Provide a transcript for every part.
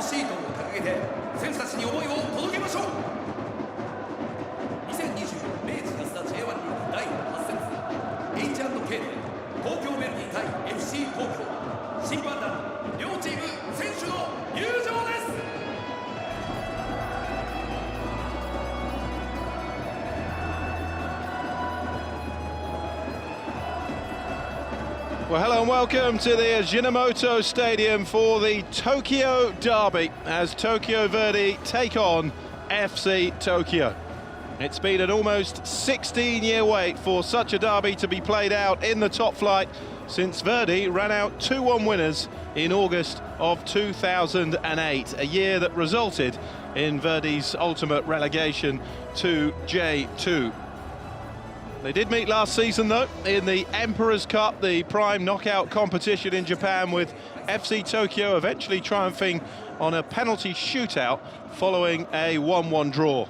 シートを掲げて選手たちに思いを届けましょう。2020明治安田 J1 リーグ第8節 H&K で東京ヴェルディ対 FC 東京、審判団両チーム選手の入場です。Well, hello and welcome to the Ajinomoto Stadium for the Tokyo Derby as Tokyo Verdy take on FC Tokyo. It's been an almost 16-year wait for such a derby to be played out in the top flight since Verdy ran out 2-1 winners in August of 2008, a year that resulted in Verdy's ultimate relegation to J2. They did meet last season, though, in the Emperor's Cup, the prime knockout competition in Japan, with FC Tokyo eventually triumphing on a penalty shootout following a 1-1 draw.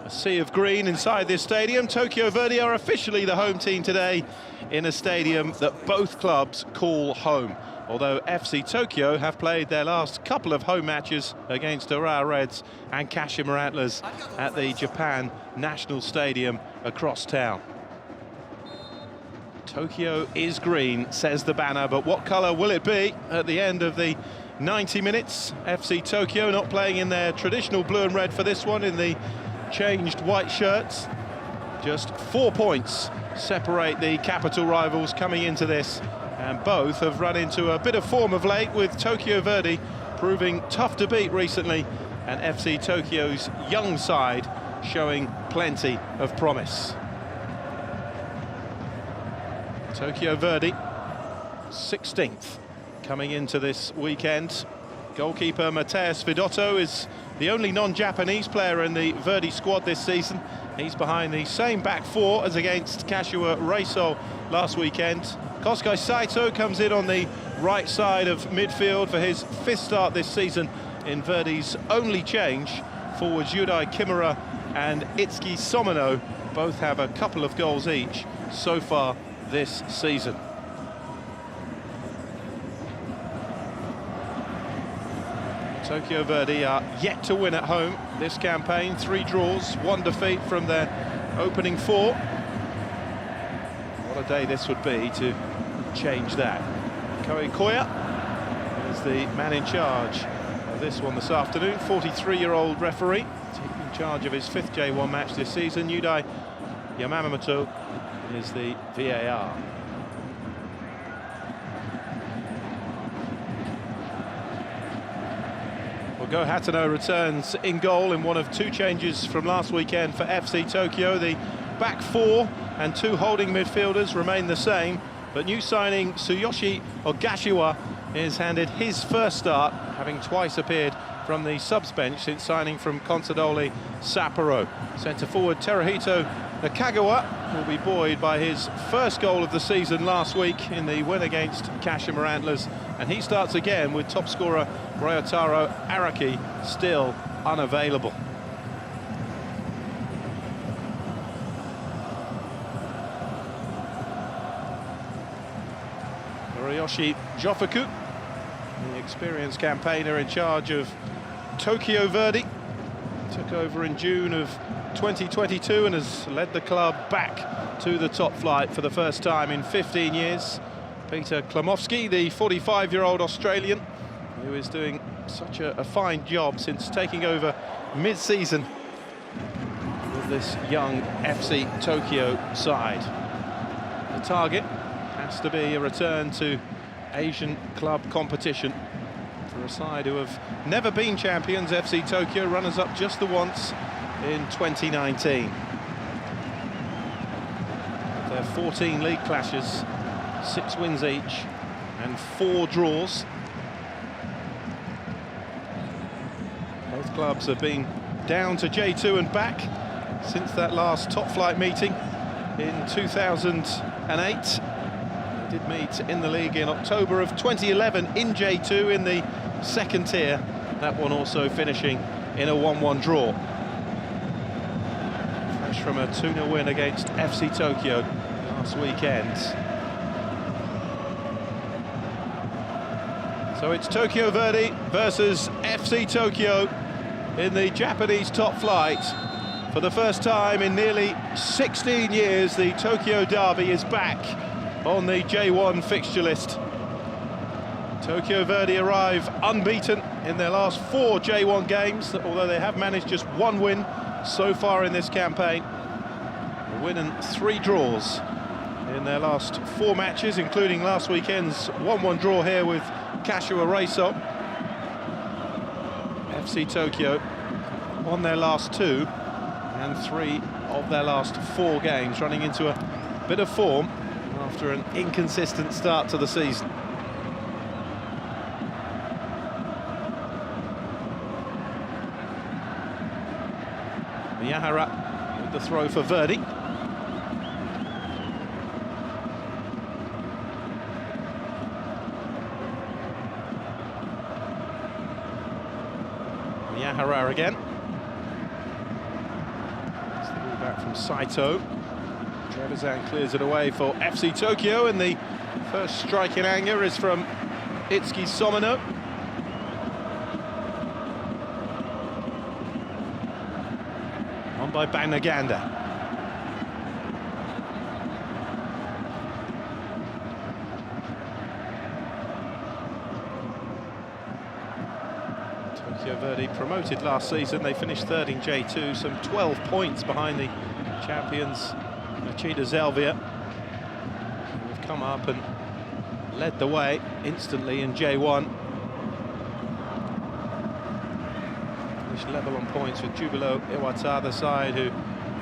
A sea of green inside this stadium. Tokyo Verdy are officially the home team today in a stadium that both clubs call home, although FC Tokyo have played their last couple of home matches against Urawa Reds and Kashima Antlers at the Japan National Stadium across town. Tokyo is green, says the banner, but what colour will it be at the end of the 90 minutes? FC Tokyo not playing in their traditional blue and red for this one, in the changed white shirts. Just 4 points separate the capital rivals coming into this, and both have run into a bit of form of late, with Tokyo Verdy proving tough to beat recently, and FC Tokyo's young side showing plenty of promise. Tokyo Verdy, 16th coming into this weekend. Goalkeeper Matthias Vidotto is the only non-Japanese player in the Verdy squad this season. He's behind the same back four as against Kashiwa Reysol last weekend. Kosuke Saito comes in on the right side of midfield for his 5th start this season in Verdy's only change. Forwards Yudai Kimura and Itsuki Somino both have a couple of goals each so far this season. Tokyo Verdy are yet to win at home this campaign. 3 draws, 1 defeat from their opening 4. What a day this would be to change that. Koei Koya is the man in charge of this one this afternoon. 43-year-old referee, taking charge of his 5th J1 match this season. Yudai Yamamoto is the VAR. Go Hatano returns in goal in one of 2 changes from last weekend for FC Tokyo. The back 4 and 2 holding midfielders remain the same, but new signing Tsuyoshi Ogashiwa is handed his 1st start, having twice appeared from the subs bench since signing from Consadole Sapporo. Centre forward Teruhito Nakagawa will be buoyed by his 1st goal of the season last week in the win against Kashima Antlers, and he starts again with top scorer Ryotaro Araki still unavailable. Hiroyoshi Jofuku, the experienced campaigner in charge of Tokyo Verdy. took over in June of 2022 and has led the club back to the top flight for the first time in 15 years. Peter Klimowski, the 45-year-old Australian, who is doing such a fine job since taking over mid-season with this young FC Tokyo side. The target has to be a return to Asian club competition for a side who have never been champions. FC Tokyo, runners-up just the once in 2019. Their 14 league clashes, 6 wins each and 4 draws. Both clubs have been down to J2 and back since that last top flight meeting in 2008. They did meet in the league in October of 2011 in J2 in the second tier, that one also finishing in a 1-1 draw. Fresh from a 2-0 win against FC Tokyo last weekend. So it's Tokyo Verdy versus FC Tokyo in the Japanese top flight. For the first time in nearly 16 years, the Tokyo Derby is back on the J1 fixture list. Tokyo Verdy arrive unbeaten in their last 4 J1 games, although they have managed just 1 win so far in this campaign. A win and 3 draws in their last 4 matches, including last weekend's 1-1 draw here with Kashiwa Reysol. FC Tokyo won their last 2 and 3 of their last 4 games, running into a bit of form after an inconsistent start to the season. Miyahara with the throw for Verdy. Miyahara again. It's the ball back from Saito. Trevisan clears it away for FC Tokyo, and the first strike in anger is from Itsuki Somino. On by Banaganda. Tokyo Verdy promoted last season. They finished 3rd in J2, some 12 points behind the champions Machida Zelvia, who have come up and led the way instantly in J1. Finished level on points with Jubilo Iwata, the side who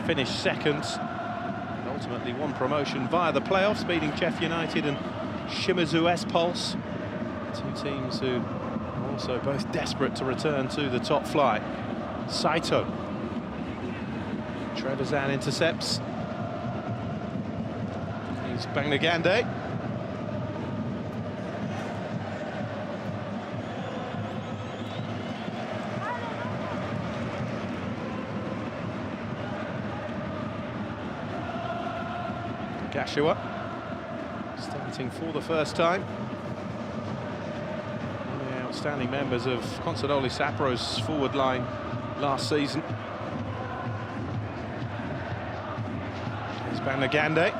finished 2nd. And ultimately won promotion via the playoffs, beating Chef United and Shimizu S-Pulse. 2 teams who are also both desperate to return to the top flight. Saito. Trevisan intercepts. Here's Banagande. Kashiwa starting for the first time. One of the outstanding members of Consadole Saporo's forward line last season. Here's Banagande.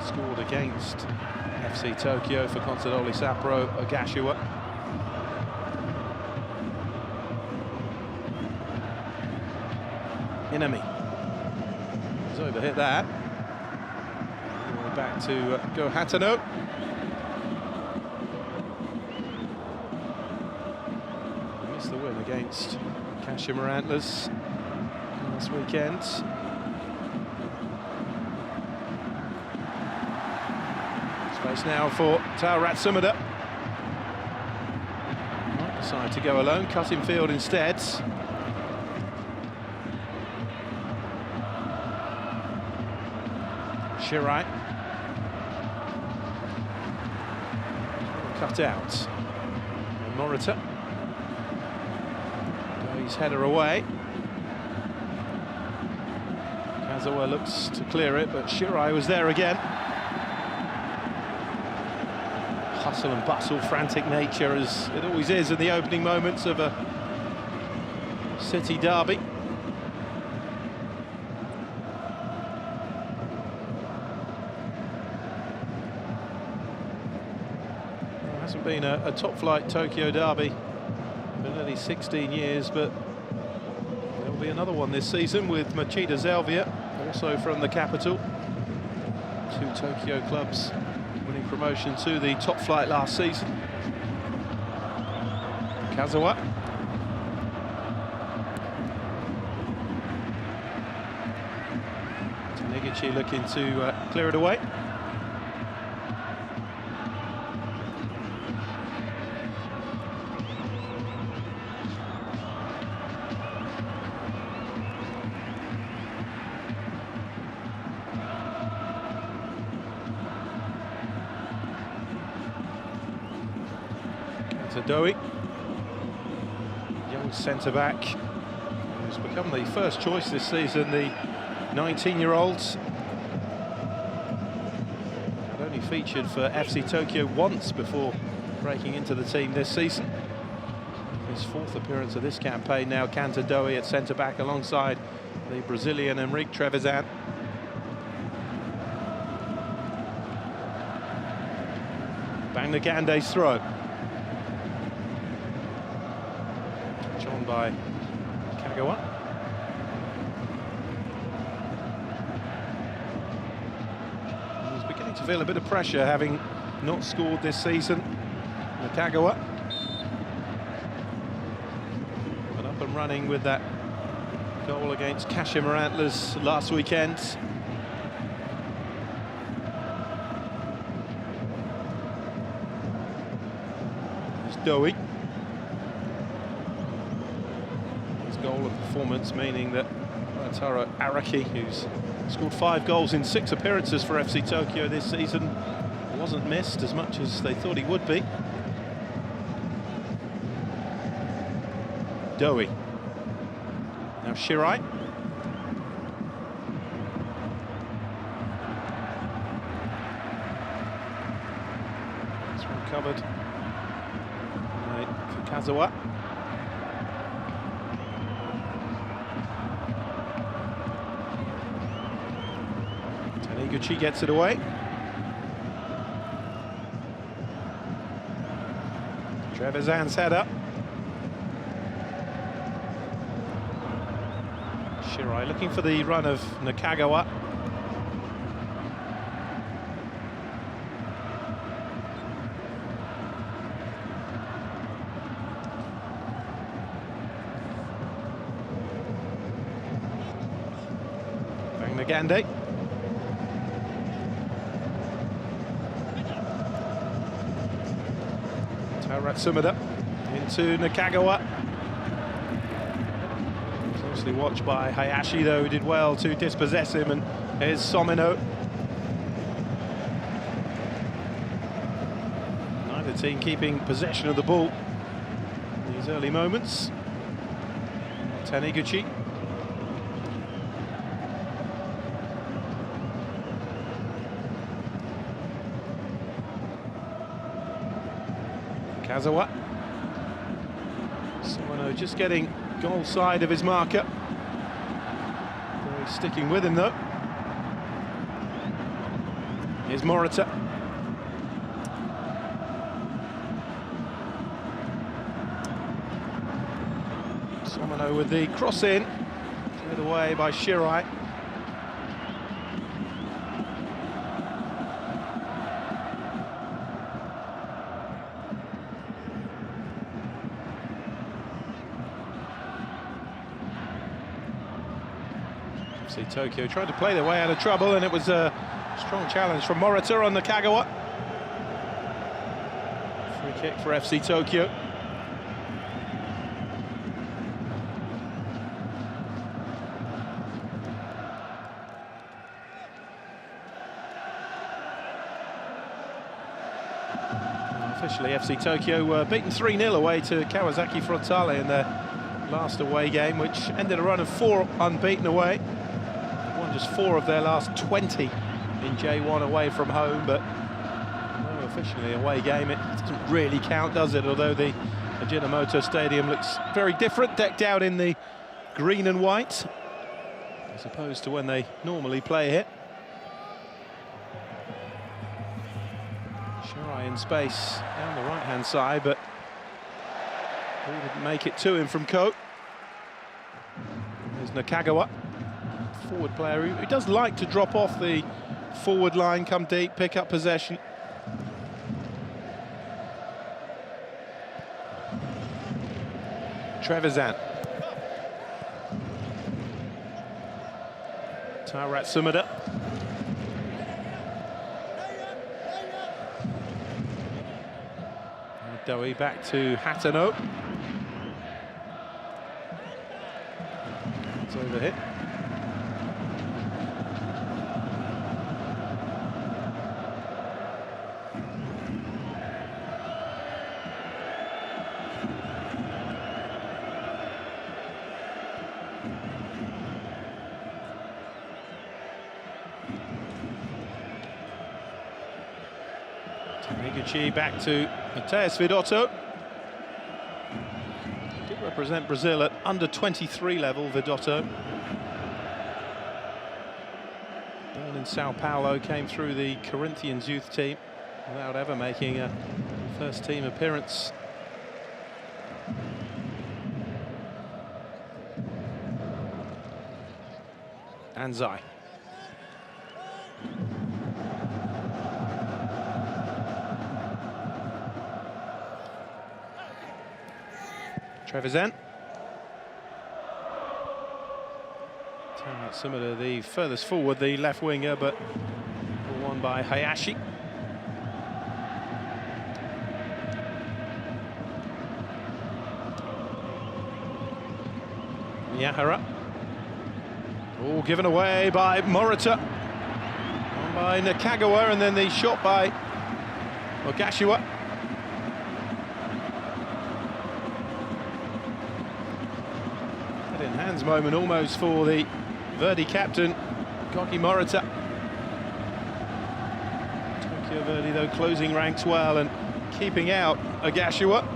Scored against FC Tokyo for Consadole Sapporo, Ogashiwa. Inami. He's overhit that. Back to Go Hatano. Missed the win against Kashima Antlers last weekend. Space now for Tao Ratsumada. Might decide to go alone, cut in field instead. Shirai. Cut out. And Morita. His header away. Kazawa looks to clear it, but Shirai was there again. hustle and bustle, frantic nature, as it always is in the opening moments of a city derby. It hasn't been a top-flight Tokyo derby for nearly 16 years, but there'll be another one this season with Machida Zelvia, also from the capital. Two Tokyo clubs winning promotion to the top flight last season. Kazawa. Taniguchi looking to clear it away. Dowie, young centre-back, who's become the first choice this season, the 19-year-olds. Had only featured for FC Tokyo once before breaking into the team this season. His fourth appearance of this campaign now, Kanta Dowie at centre-back alongside the Brazilian Henrique Trevisan. Bangnagande's throw. By Kagawa. He's beginning to feel a bit of pressure, having not scored this season. Nakagawa. But up and running with that goal against Kashima Antlers last weekend. There's Dowie. Goal of performance, meaning that Taro Araki, who's scored 5 goals in 6 appearances for FC Tokyo this season, wasn't missed as much as they thought he would be. Dowie. Now Shirai. It's recovered by Fukazawa. Taniguchi gets it away. Trevisan's head up. Shirai looking for the run of Nakagawa. Bangnagande. Ratsumada into Nakagawa. Closely watched by Hayashi, though, who did well to dispossess him, and here's Somino. Neither team keeping possession of the ball in these early moments. Taniguchi. Kazawa. Somino just getting goal side of his marker. Very sticking with him, though. Here's Morita. Somino with the cross in. Cleared away by Shirai. Tokyo tried to play their way out of trouble, and it was a strong challenge from Morita on Nakagawa. Free kick for FC Tokyo. Officially, FC Tokyo were beaten 3-0 away to Kawasaki Frontale in their last away game, which ended a run of 4 unbeaten away. Just 4 of their last 20 in J1 away from home, but no officially away game. It doesn't really count, does it? Although the Ajinomoto Stadium looks very different, decked out in the green and white, as opposed to when they normally play here. Shirai in space down the right-hand side, but he didn't make it to him from Ko. There's Nakagawa, forward player who does like to drop off the forward line, come deep, pick up possession. Trevisan. Tairat Sumida. Doi back to Hatano. It's overhit. Higuchi back to Matheus Vidotto. He did represent Brazil at under 23 level, Vidotto. Born in Sao Paulo, came through the Corinthians youth team without ever making a first team appearance. Anzai. Trevisan. Tairat Sumida, the furthest forward, the left winger, but won by Hayashi. Miyahara. All given away by Morita. On by Nakagawa, and then the shot by Ogashiwa. In hands moment almost for the Verdy captain, Koki Morita. Tokyo Verdy, though, closing ranks well and keeping out Ogashiwa.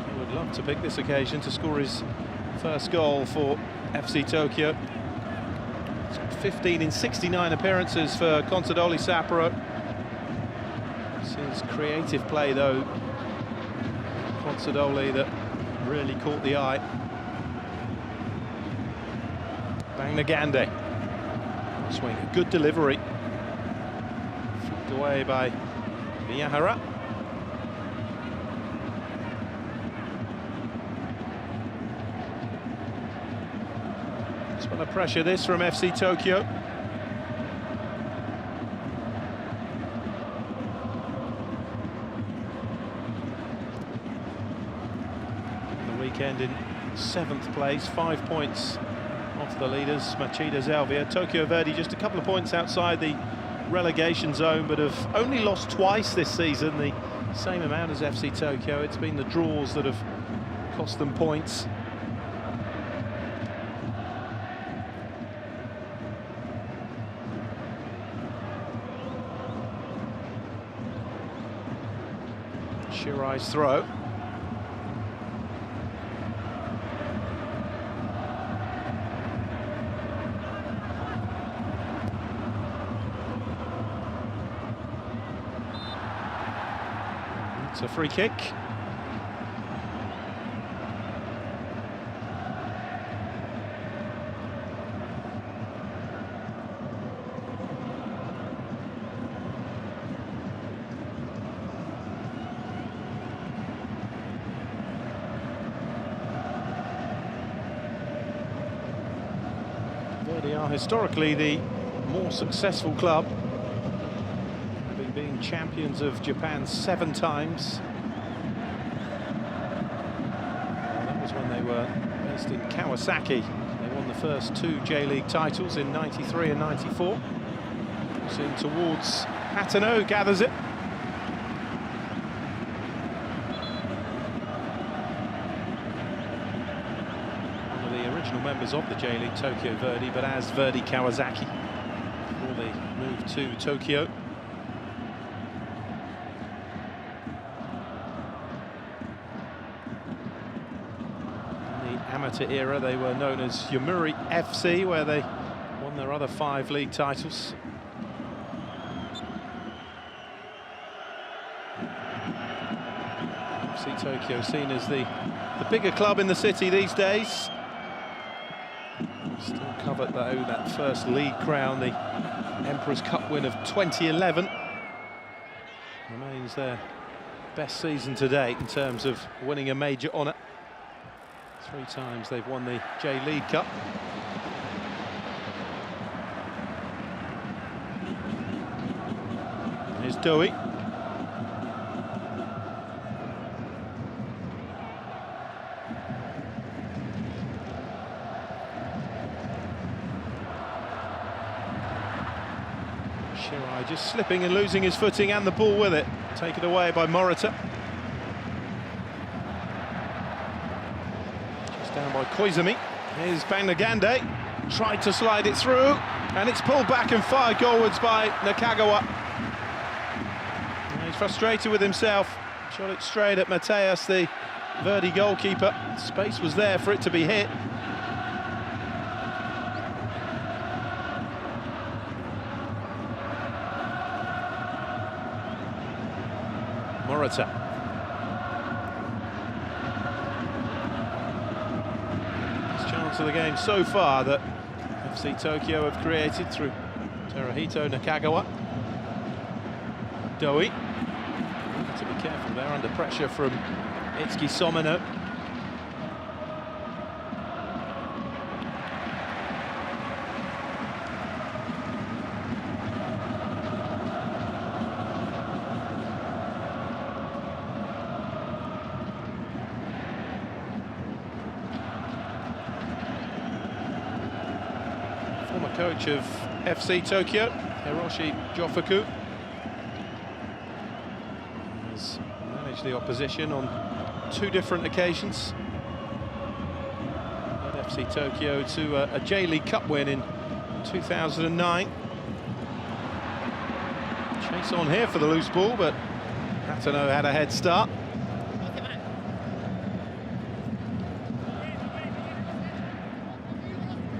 He would love to pick this occasion to score his first goal for FC Tokyo. 15 in 69 appearances for Consadole Sapporo. It's his creative play, though, Consadole, that really caught the eye. Nagande. Swing, a good delivery. Flipped away by Miyahara. Spot of pressure this from FC Tokyo. The weekend in 7th place, 5 points off the leaders, Machida Zelvia. Tokyo Verdy just a couple of points outside the relegation zone, but have only lost twice this season, the same amount as FC Tokyo. It's been the draws that have cost them points. Shirai's throw. It's a free kick. Verdy are historically the more successful club, having been champions of Japan 7 times. Well, that was when they were based in Kawasaki. They won the first 2 J-League titles in '93 and '94. It's in towards Hatano, gathers it. Members of the J-League, Tokyo Verdy, but as Verdy Kawasaki before they moved to Tokyo. amateur era, they were known as Yomiuri FC, where they won their other 5 league titles. FC Tokyo seen as the bigger club in the city these days. Still covered though that first league crown, the Emperor's Cup win of 2011. Remains their best season to date in terms of winning a major honour. 3 times they've won the J.LEAGUE Cup. Here's Doi. Shirai just slipping and losing his footing and the ball with it. Taken away by Morita. Just down by Koizumi. Here's Banagande. Tried to slide it through, and it's pulled back and fired goalwards by Nakagawa. He's frustrated with himself. Shot it straight at Mateus, the Verdy goalkeeper. Space was there for it to be hit. Morita. Best chance of the game so far that FC Tokyo have created through Teruhito Nakagawa. Doi. To be careful there, under pressure from Itsuki Somino. Former coach of FC Tokyo, Hiroshi Jofuku, has managed the opposition on 2 different occasions. Led FC Tokyo to a J.LEAGUE Cup win in 2009. Chase on here for the loose ball, but Hatano had a head start.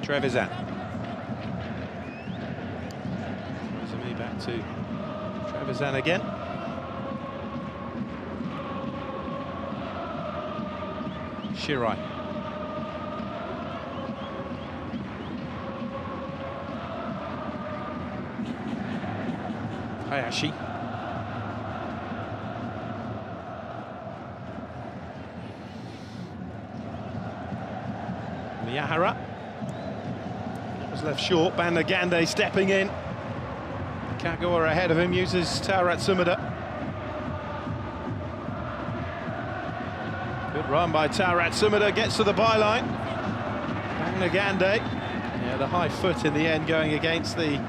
Trevisan. Koizumi back to Trevisan again. Shirai. Hayashi. Miyahara. That was left short. Banagande stepping in. Kagawa ahead of him, uses Tarat Sumida. Good run by Tarat Sumida, gets to the byline. Banagande. Yeah, the high foot in the end going against the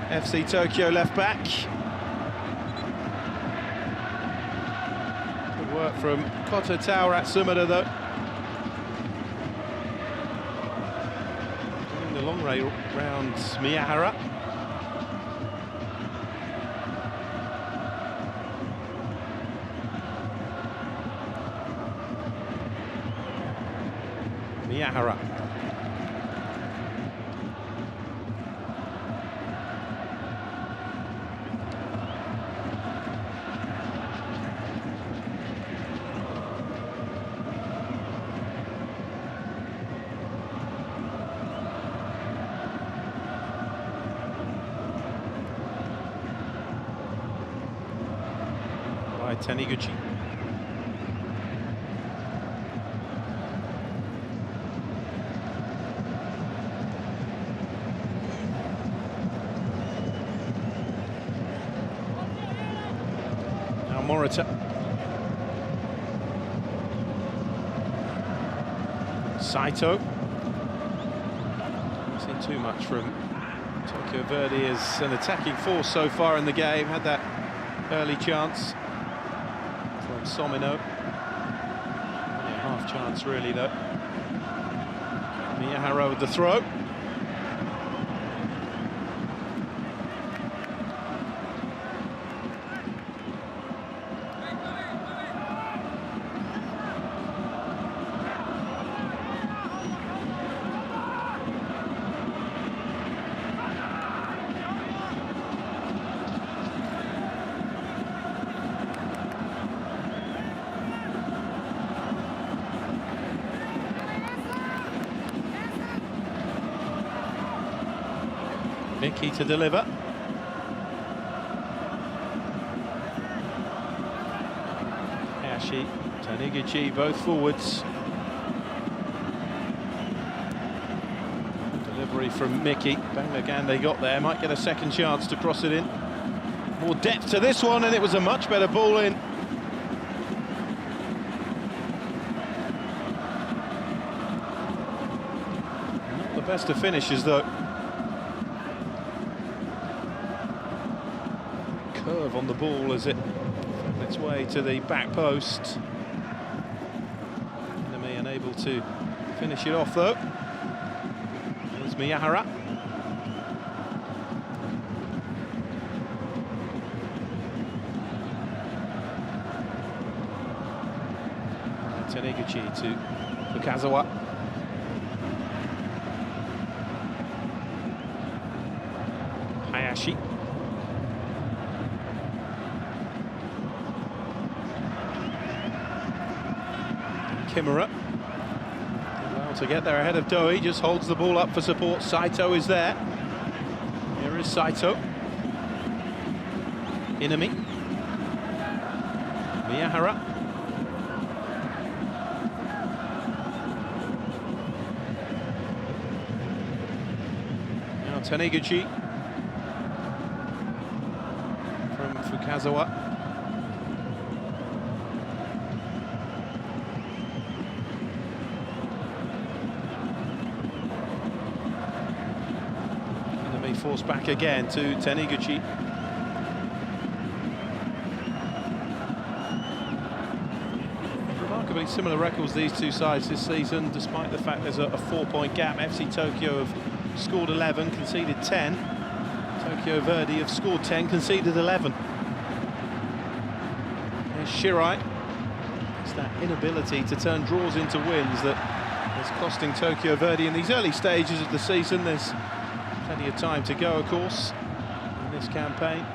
FC Tokyo left back. Good work from Kota Tarat Sumida though. Doing the long rail round Miyahara. Miyahara. By Taniguchi. Morita. Saito. Not seen too much from Tokyo Verdy as an attacking force so far in the game. Had that early chance from Somino. Only a half chance really though. Miyahara with the throw. Miki to deliver. Hayashi, Taniguchi, both forwards. Delivery from Miki. Bangagande got there, might get a second chance to cross it in. More depth to this one, and it was a much better ball in. Not the best of finishes, though. Curve on the ball as it found its way to the back post. Enemy unable to finish it off, though. There's Miyahara. Taniguchi to Fukazawa. Hayashi. Kimura. Well, to get there ahead of Doi, just holds the ball up for support. Saito is there. Here is Saito. Inami. Miyahara. Now Taniguchi from Fukazawa. Forced back again to Taniguchi. Remarkably similar records, these two sides this season, despite the fact there's a 4-point gap. FC Tokyo have scored 11, conceded 10. Tokyo Verdy have scored 10, conceded 11. There's Shirai. It's that inability to turn draws into wins that is costing Tokyo Verdy in these early stages of the season. There's plenty of time to go, of course, in this campaign.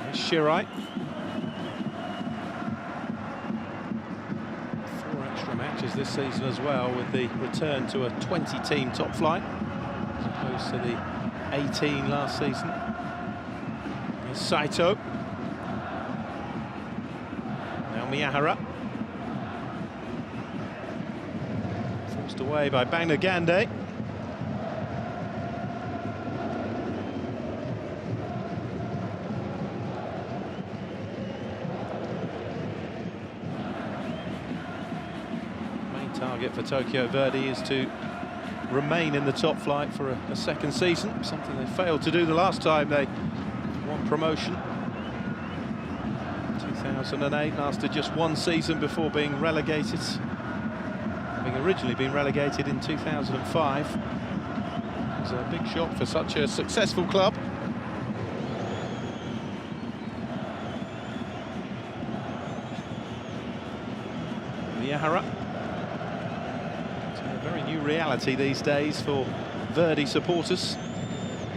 There's Shirai. 4 extra matches this season as well, with the return to a 20-team top flight, as opposed to the 18 last season. There's Saito. Miyahara. Forced away by Bangagande. Main target for Tokyo Verdy is to remain in the top flight for a second season, something they failed to do the last time they won promotion. 2008 lasted just 1 season before being relegated, having originally been relegated in 2005. It was a big shock for such a successful club. Miyahara. It's a very new reality these days for Verdy supporters,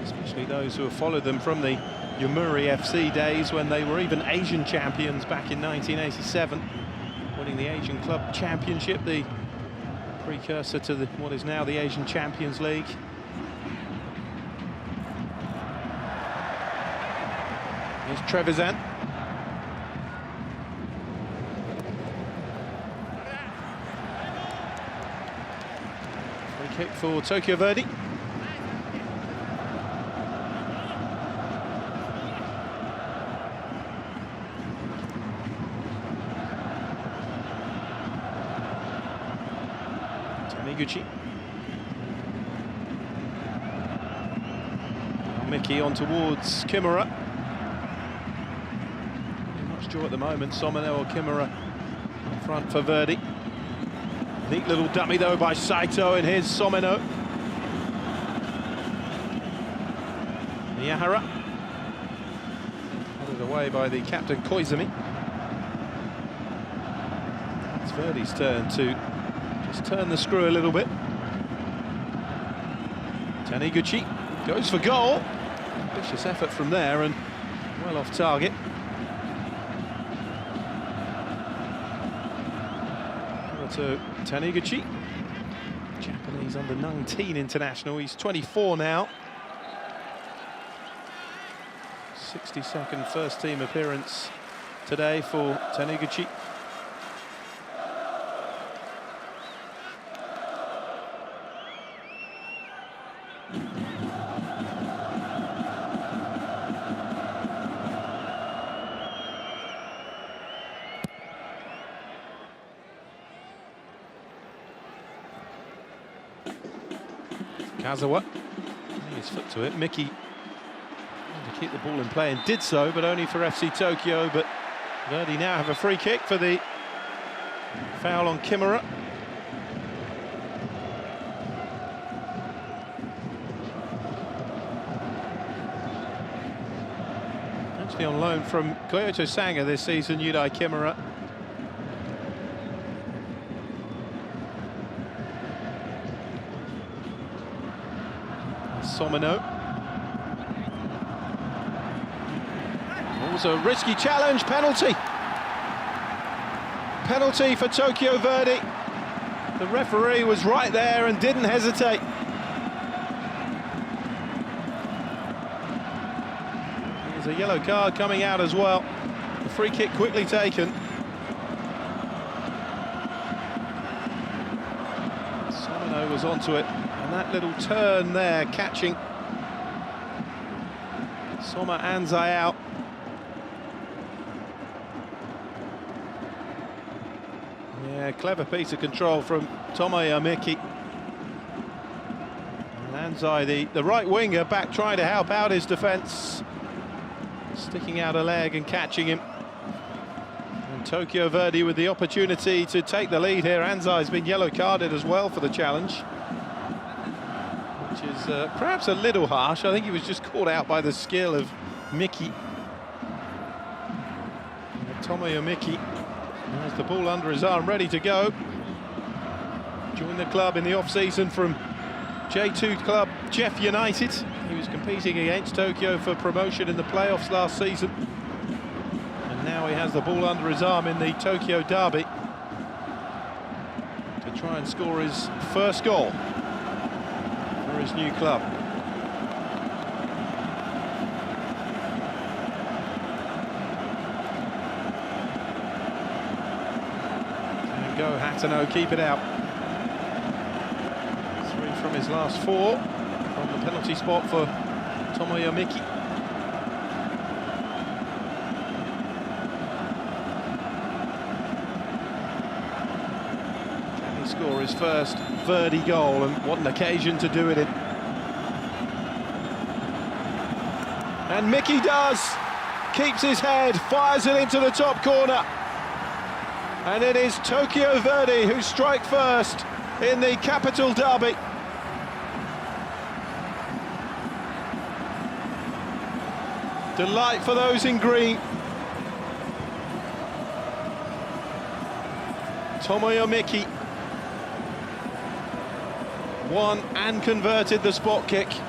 especially those who have followed them from the Yomiuri FC days, when they were even Asian champions back in 1987, winning the Asian Club Championship, the precursor to what is now the Asian Champions League. Here's Trevisan. Free kick for Tokyo Verdy. Taniguchi. Miki on towards Kimura. Much joy at the moment. Someno or Kimura in front for Verdy. Neat little dummy though by Saito, and here's Someno. Miyahara. Headed away by the captain Koizumi. It's Verdy's turn to just turn the screw a little bit. Taniguchi goes for goal. Ambitious effort from there and well off target. Ajinomoto Taniguchi, Japanese under-19 international. He's 24 now. 62nd first team appearance today for Taniguchi. Kazawa, his foot to it. Miki to keep the ball in play and did so, but only for FC Tokyo. But Verdy now have a free kick for the foul on Kimura. Actually on loan from Kyoto Sanga this season, Yudai Kimura. Somino. Also a risky challenge, penalty. Penalty for Tokyo Verdy. The referee was right there and didn't hesitate. There's a yellow card coming out as well. The free kick quickly taken. Somino was onto it. And that little turn there, catching Soma Anzai out. Yeah, clever piece of control from Tomoya Miki. And Anzai, the right winger, back trying to help out his defence. Sticking out a leg and catching him. And Tokyo Verdy with the opportunity to take the lead here. Anzai's been yellow carded as well for the challenge. Which is perhaps a little harsh. I think he was just caught out by the skill of Miki. Tomoya Miki has the ball under his arm, ready to go. Joined the club in the off-season from J2 club Jeff United. He was competing against Tokyo for promotion in the playoffs last season. And now he has the ball under his arm in the Tokyo Derby to try and score his first goal for his new club. There you go, Hatano, keep it out. 3 from his last 4 from the penalty spot for Tomoya Miki. Can he score his first Verdy goal, and what an occasion to do it in. And Miki does, keeps his head, fires it into the top corner. And it is Tokyo Verdy who strike first in the capital derby. Delight for those in green. Tomoya Miki won and converted the spot kick. It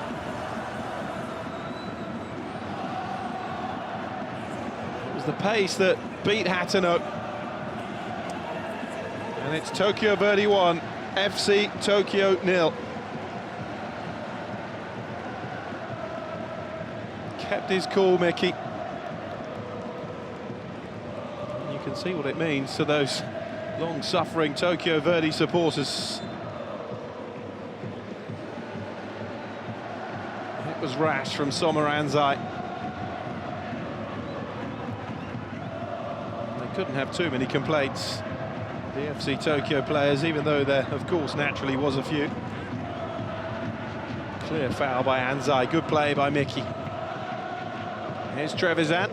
was the pace that beat Hatano. And it's Tokyo Verdy 1, FC Tokyo 0. Kept his cool, Miki. And you can see what it means to those long-suffering Tokyo Verdy supporters. It was rash from Soma Anzai. They couldn't have too many complaints, the FC Tokyo players, even though there, of course, naturally was a few. Clear foul by Anzai, good play by Miki. Here's Trevisan.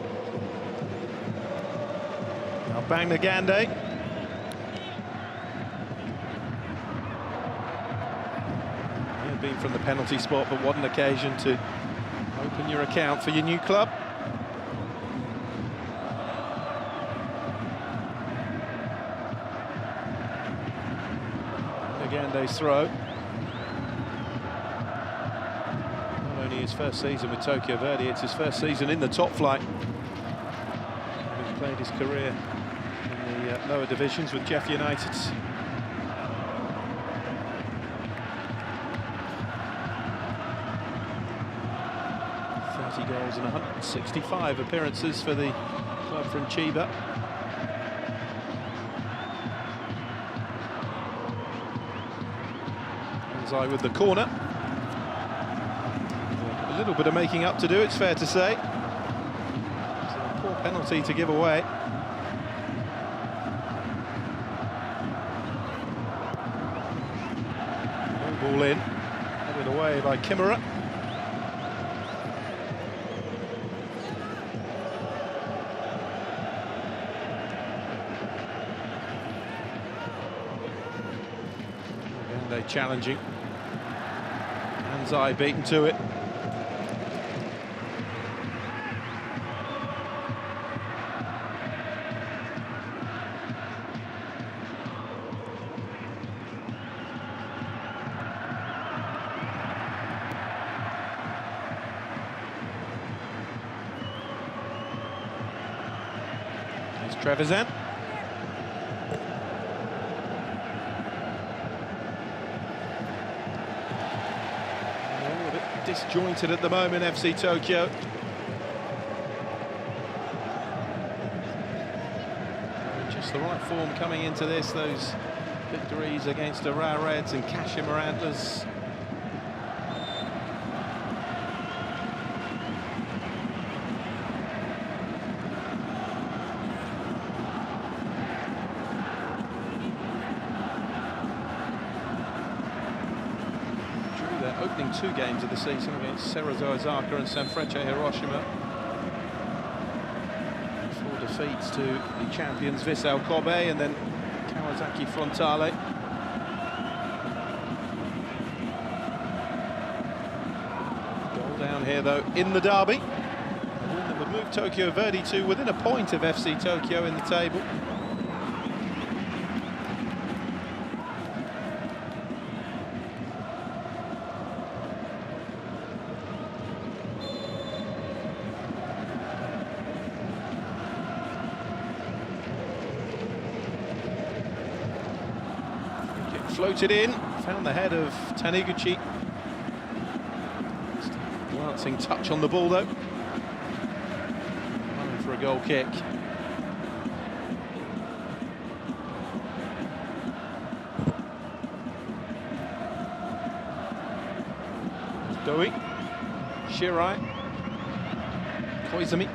Now bang the Gande. Been from the penalty spot, but what an occasion to open your account for your new club. Gande's throw. Not only his first season with Tokyo Verdy, it's his first season in the top flight. He's played his career in the lower divisions with Jeff United. 30 goals and 165 appearances for the club from Chiba. Anzai with the corner. A little bit of making up to do, it's fair to say. It's a poor penalty to give away. No ball in, headed away by Kimura. Gande challenging. Anzai beaten to it. Trevisan. A bit disjointed at the moment, FC Tokyo. Just the right form coming into this, those victories against Urawa Reds and Kashima Antlers. Opening 2 games of the season against Cerezo Osaka and Sanfrecce Hiroshima. 4 defeats to the champions Vissel Kobe and then Kawasaki Frontale. Goal down here though in the derby. A win that would move Tokyo Verdy to within a point of FC Tokyo in the table. Floated in, found the head of Taniguchi. Just a glancing touch on the ball though. Running for a goal kick. Doi, Shirai, Koizumi.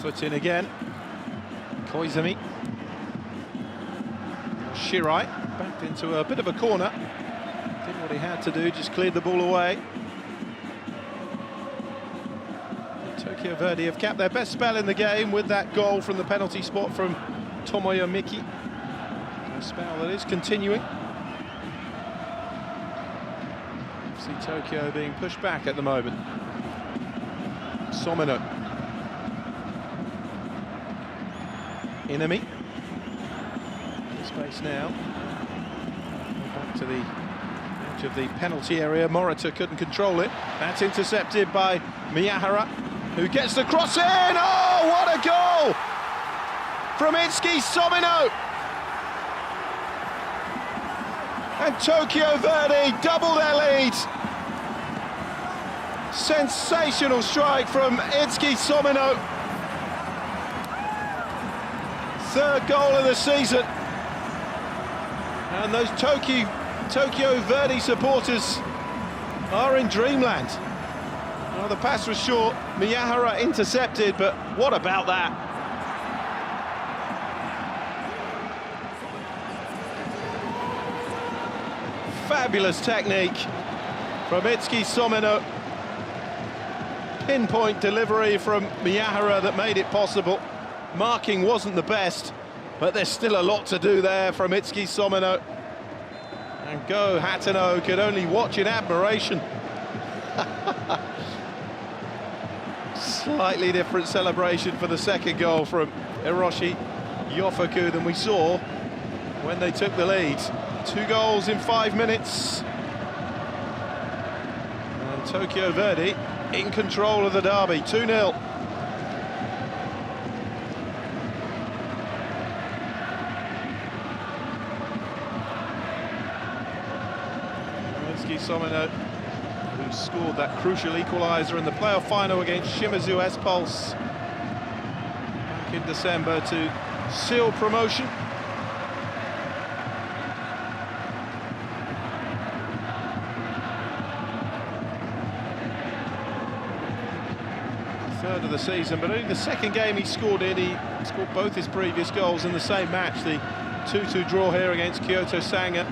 Foot in again. Koizumi. Shirai backed into a bit of a corner. Did what he had to do, just cleared the ball away. And Tokyo Verdy have capped their best spell in the game with that goal from the penalty spot from Tomoyo Miki. A spell that is continuing. FC Tokyo being pushed back at the moment. Somino. Inami. Space now. Back to the edge of the penalty area. Morita couldn't control it. That's intercepted by Miyahara, who gets the cross in. Oh, what a goal from Itsuki Somino! And Tokyo Verdy double their lead. Sensational strike from Itsuki Somino. 3rd goal of the season, and those Tokyo Verdy supporters are in dreamland. Well, the pass was short, Miyahara intercepted, but what about that? Fabulous technique from Itsuki Somino. Pinpoint delivery from Miyahara that made it possible. Marking wasn't the best, but there's still a lot to do there from Itsuki Somino. And Go Hatano could only watch in admiration. Slightly different celebration for the 2nd goal from Hiroshi Yofuku than we saw when they took the lead. 2 goals in 5 minutes. And Tokyo Verdy in control of the derby, 2-0. Somino, who scored that crucial equaliser in the playoff final against Shimizu S-Pulse back in December to seal promotion. Third of the season, but only the second game he scored in. He scored both his previous goals in the same match, the 2-2 draw here against Kyoto Sanga.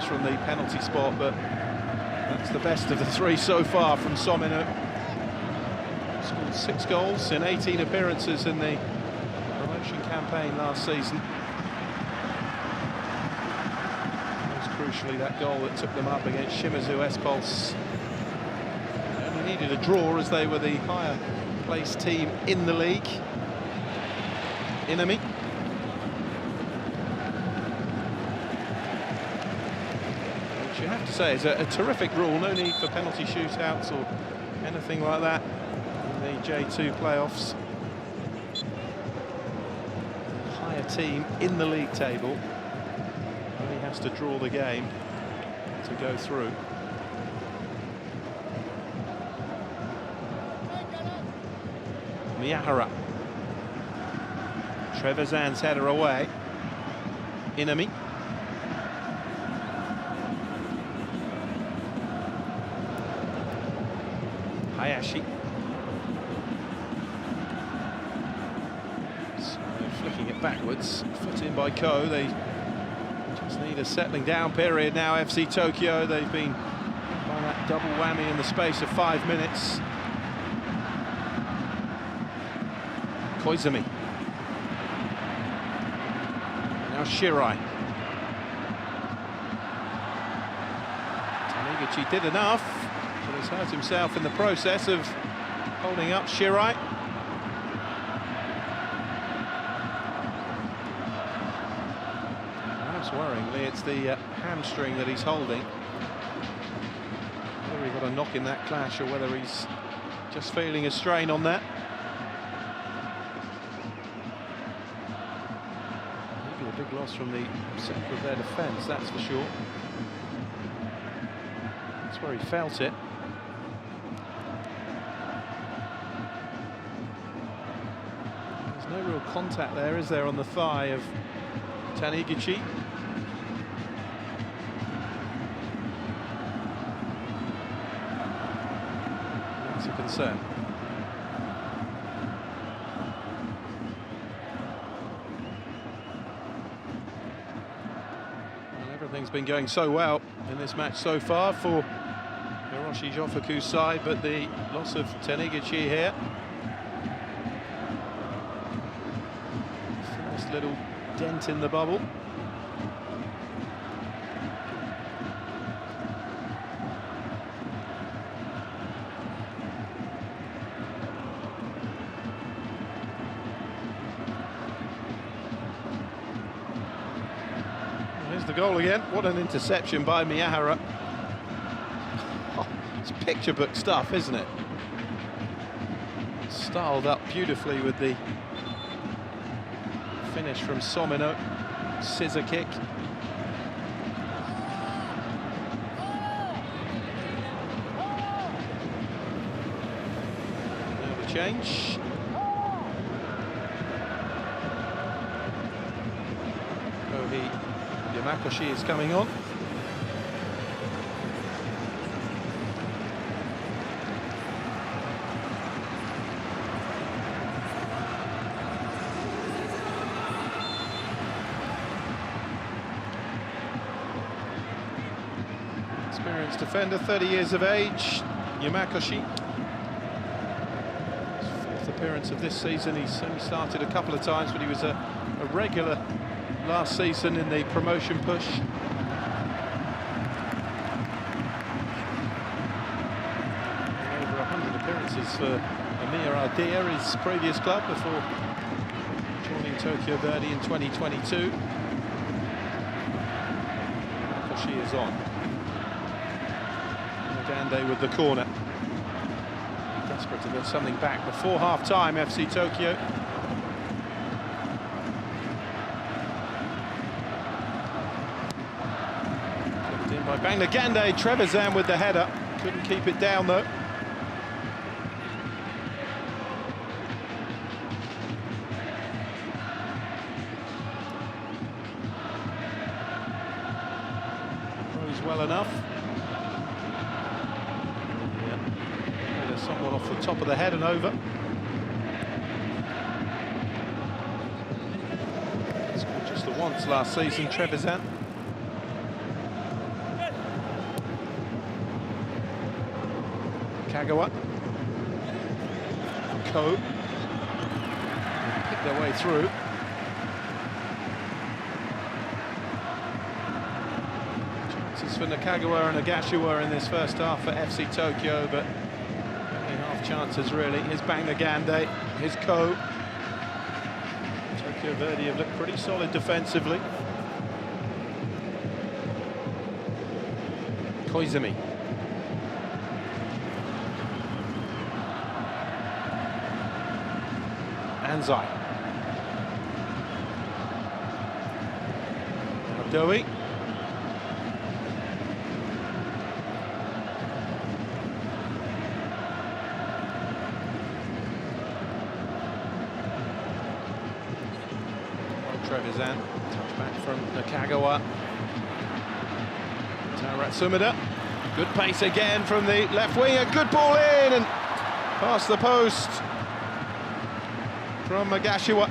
From the penalty spot, but that's the best of the three so far from Somino. Scored 6 goals in 18 appearances in the promotion campaign last season. Most crucially, that goal that took them up against Shimizu S-Pulse. They only needed a draw as they were the higher placed team in the league. Inami. You have to say, it's a terrific rule. No need for penalty shootouts or anything like that in the J2 playoffs. The higher team in the league table only has to draw the game to go through. Miyahara. Trevisan's header away. Inami. Hayashi. So flicking it backwards, foot in by Ko. They just need a settling down period now, FC Tokyo. They've been by that double whammy in the space of 5 minutes. Koizumi. Now Shirai. Taniguchi did enough, but has hurt himself in the process of holding up Shirai. Perhaps worryingly, it's the hamstring that he's holding. Whether he got a knock in that clash or whether he's just feeling a strain on that. Maybe a big loss from the centre of their defence, that's for sure. That's where he felt it. There's no real contact there, is there, on the thigh of Taniguchi? That's a concern. Well, everything's been going so well in this match so far for Hiroshi Jofuku's side, but the loss of Taniguchi here. First little dent in the bubble. Here's the goal again. What an interception by Miyahara. It's picture book stuff, isn't it? Styled up beautifully with the finish from Somino. Scissor kick. Now the change. Kohi Yamakoshi is coming on. Experienced defender, 30 years of age, Yamakoshi. His fourth appearance of this season. He's only started a couple of times, but he was a regular last season in the promotion push. Over 100 appearances for Amir Ardea, his previous club, before joining Tokyo Verdy in 2022. Yamakoshi is on. Gande with the corner. Desperate to get something back before half-time, FC Tokyo. Flipped in by Gande. Trevisan with the header. Couldn't keep it down, though. Well enough. Yeah. There's someone off the top of the head and over. Scored just the once last season, Trevisan. Kagawa. Ko. Pick their way through. For Nakagawa and Agashiwa in this first half for FC Tokyo, but only half chances really. Here's Gande, here's Ko. Tokyo Verdy have looked pretty solid defensively. Koizumi. Anzai. Doi. Trevisan, touch back from Nakagawa. Sumida, good pace again from the left wing, a good ball in and past the post from Agashiwa.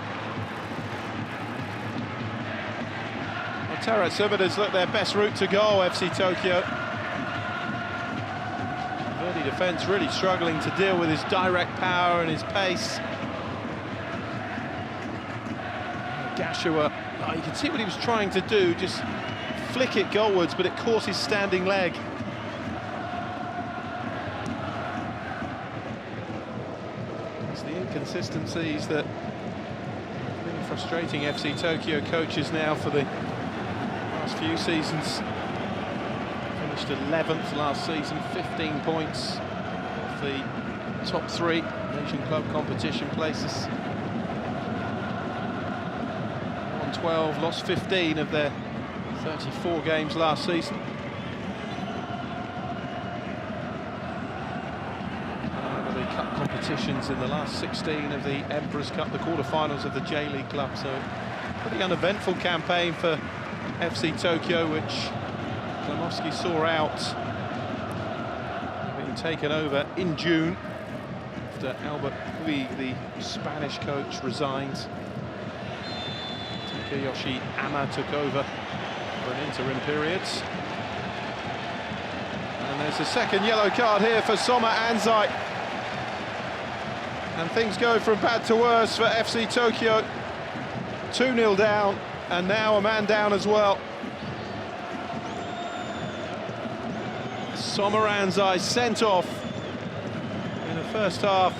Well, Sumida's looked their best route to goal, FC Tokyo. Verdy defence really struggling to deal with his direct power and his pace. Agashiwa, oh, you can see what he was trying to do, just flick it goalwards, but it caught his standing leg. It's the inconsistencies that have been frustrating FC Tokyo coaches now for the last few seasons. Finished 11th last season, 15 points off the top 3 Asian club competition places. 12, lost 15 of their 34 games last season. Over the cup competitions in the last 16 of the Emperor's Cup, the quarterfinals of the J.League Club, so pretty uneventful campaign for FC Tokyo, which Klimowski saw out, being taken over in June after Albert Puig, the Spanish coach, resigned. Yoshi Ama took over for an interim period. And there's a second yellow card here for Soma Anzai. And things go from bad to worse for FC Tokyo. 2-0 down, and now a man down as well. Soma Anzai sent off in the first half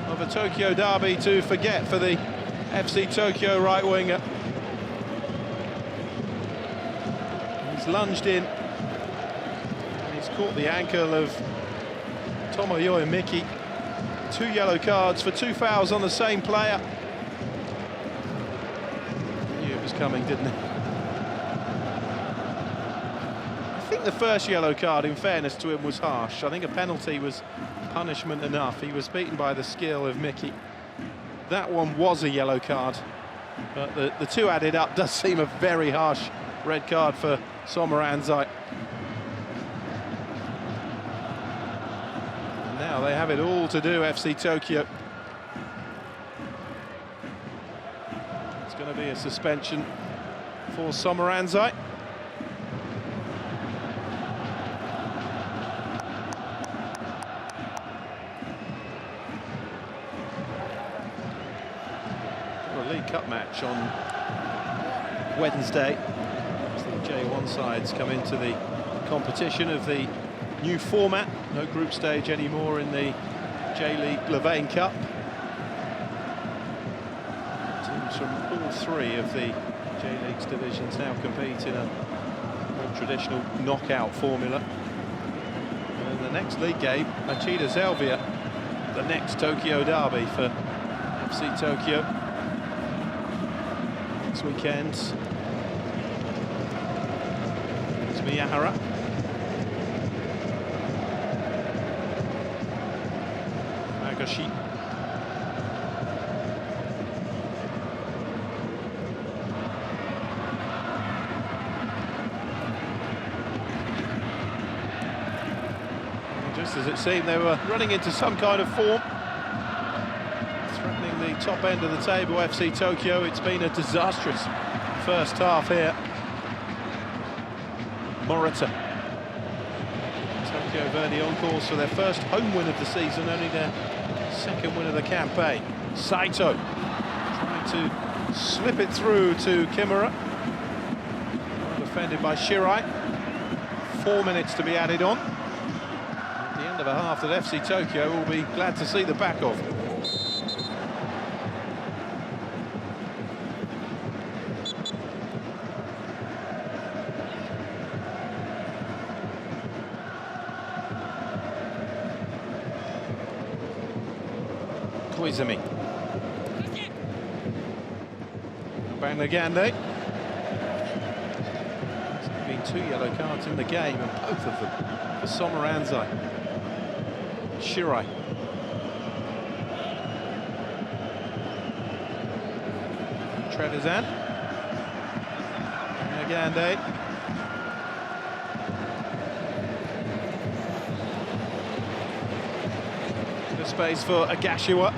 of a Tokyo derby to forget for the FC Tokyo right winger. Lunged in, and he's caught the ankle of Tomoyo Miki. 2 yellow cards for 2 fouls on the same player. Knew it was coming, didn't he? I think the first yellow card, in fairness to him, was harsh. I think a penalty was punishment enough. He was beaten by the skill of Miki. That one was a yellow card, but the 2 added up does seem a very harsh red card for Soma Anzai. And now they have it all to do, FC Tokyo. It's going to be a suspension for Soma Anzai. A League Cup match on Wednesday. J1 sides come into the competition of the new format. No group stage anymore in the J.League Levain Cup. Teams from all 3 of the J-League's divisions now compete in a more traditional knockout formula. And the next league game, Machida Zelvia, the next Tokyo derby for FC Tokyo. Next weekend, it's Miyahara. Magashi. Just as it seemed, they were running into some kind of form, threatening the top end of the table. FC Tokyo, it's been a disastrous first half here. Morita. Tokyo Verdy on course for their first home win of the season, only their second win of the campaign. Saito trying to slip it through to Kimura. Well defended by Shirai. 4 minutes to be added on. At the end of a half that FC Tokyo will be glad to see the back of. Koizumi. Banagande. There's been 2 yellow cards in the game, and both of them for Somoranzai. Shirai. Trevisan. Banagande. The space for Agashiwa.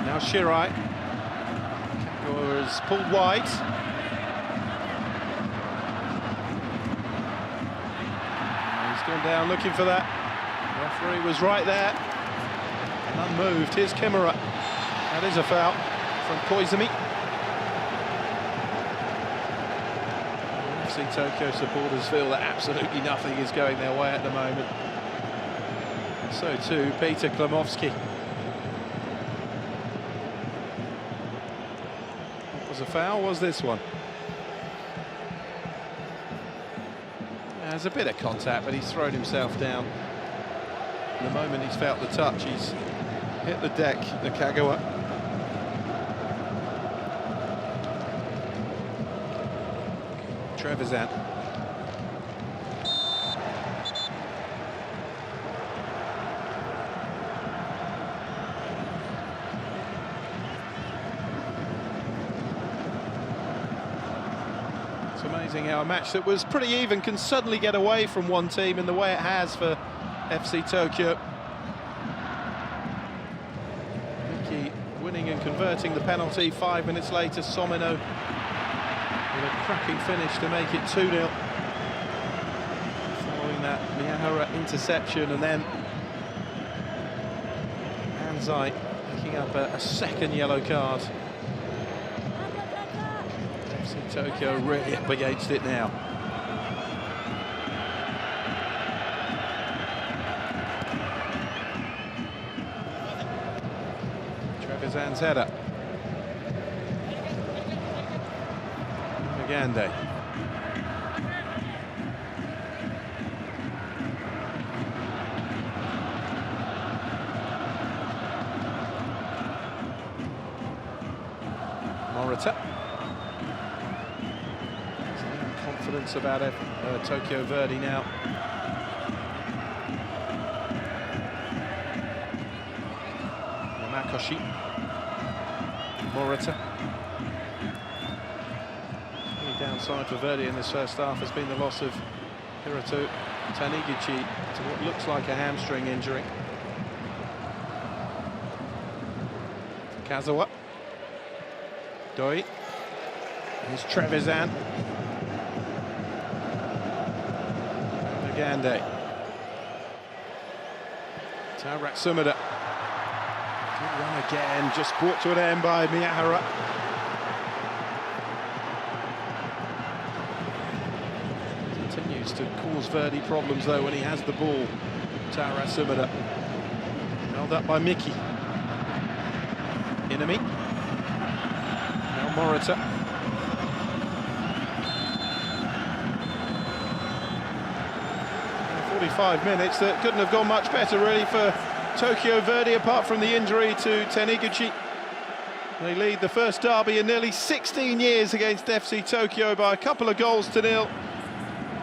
Now Shirai. Kagewa is pulled wide. He's gone down looking for that. The referee was right there. Unmoved. Here's Kimura. That is a foul from Koizumi. FC Tokyo supporters feel that absolutely nothing is going their way at the moment. So too Peter Klimovsky. A foul was this one. There's a bit of contact, but he's thrown himself down. The moment he's felt the touch, he's hit the deck, Nakagawa. Trevisan. Amazing how a match that was pretty even can suddenly get away from one team in the way it has for FC Tokyo. Miki winning and converting the penalty. 5 minutes later, Somino with a cracking finish to make it 2-0. Following that Miyahara interception, and then Anzai picking up a second yellow card. Tokyo really up against it now. Trevisan's header. Magande. Morita. Confidence about it, Tokyo Verdy now. Makoshi. Morita. The downside for Verdy in this first half has been the loss of Hiroto Taniguchi to what looks like a hamstring injury. Kazawa. Doi. Here's Trevisan. Gande. Taurat Sumida. Good run again, just brought to an end by Miyahara. Continues to cause Verdy problems though when he has the ball. Taurat Sumida. Held up by Miki. Inami. Now Morita. 45 minutes that couldn't have gone much better, really, for Tokyo Verdy, apart from the injury to Taniguchi. They lead the first derby in nearly 16 years against FC Tokyo by a couple of goals to nil.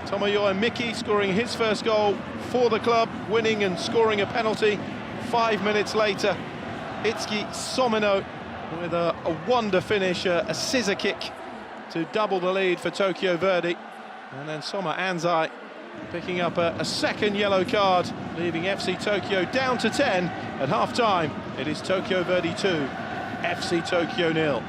Tomoyo Miki scoring his first goal for the club, winning and scoring a penalty 5 minutes later. Itsuki Somino with a wonder finish, a scissor kick to double the lead for Tokyo Verdy. And then Soma Anzai picking up a second yellow card, leaving FC Tokyo down to 10 at half-time. It is Tokyo Verdy 2, FC Tokyo 0.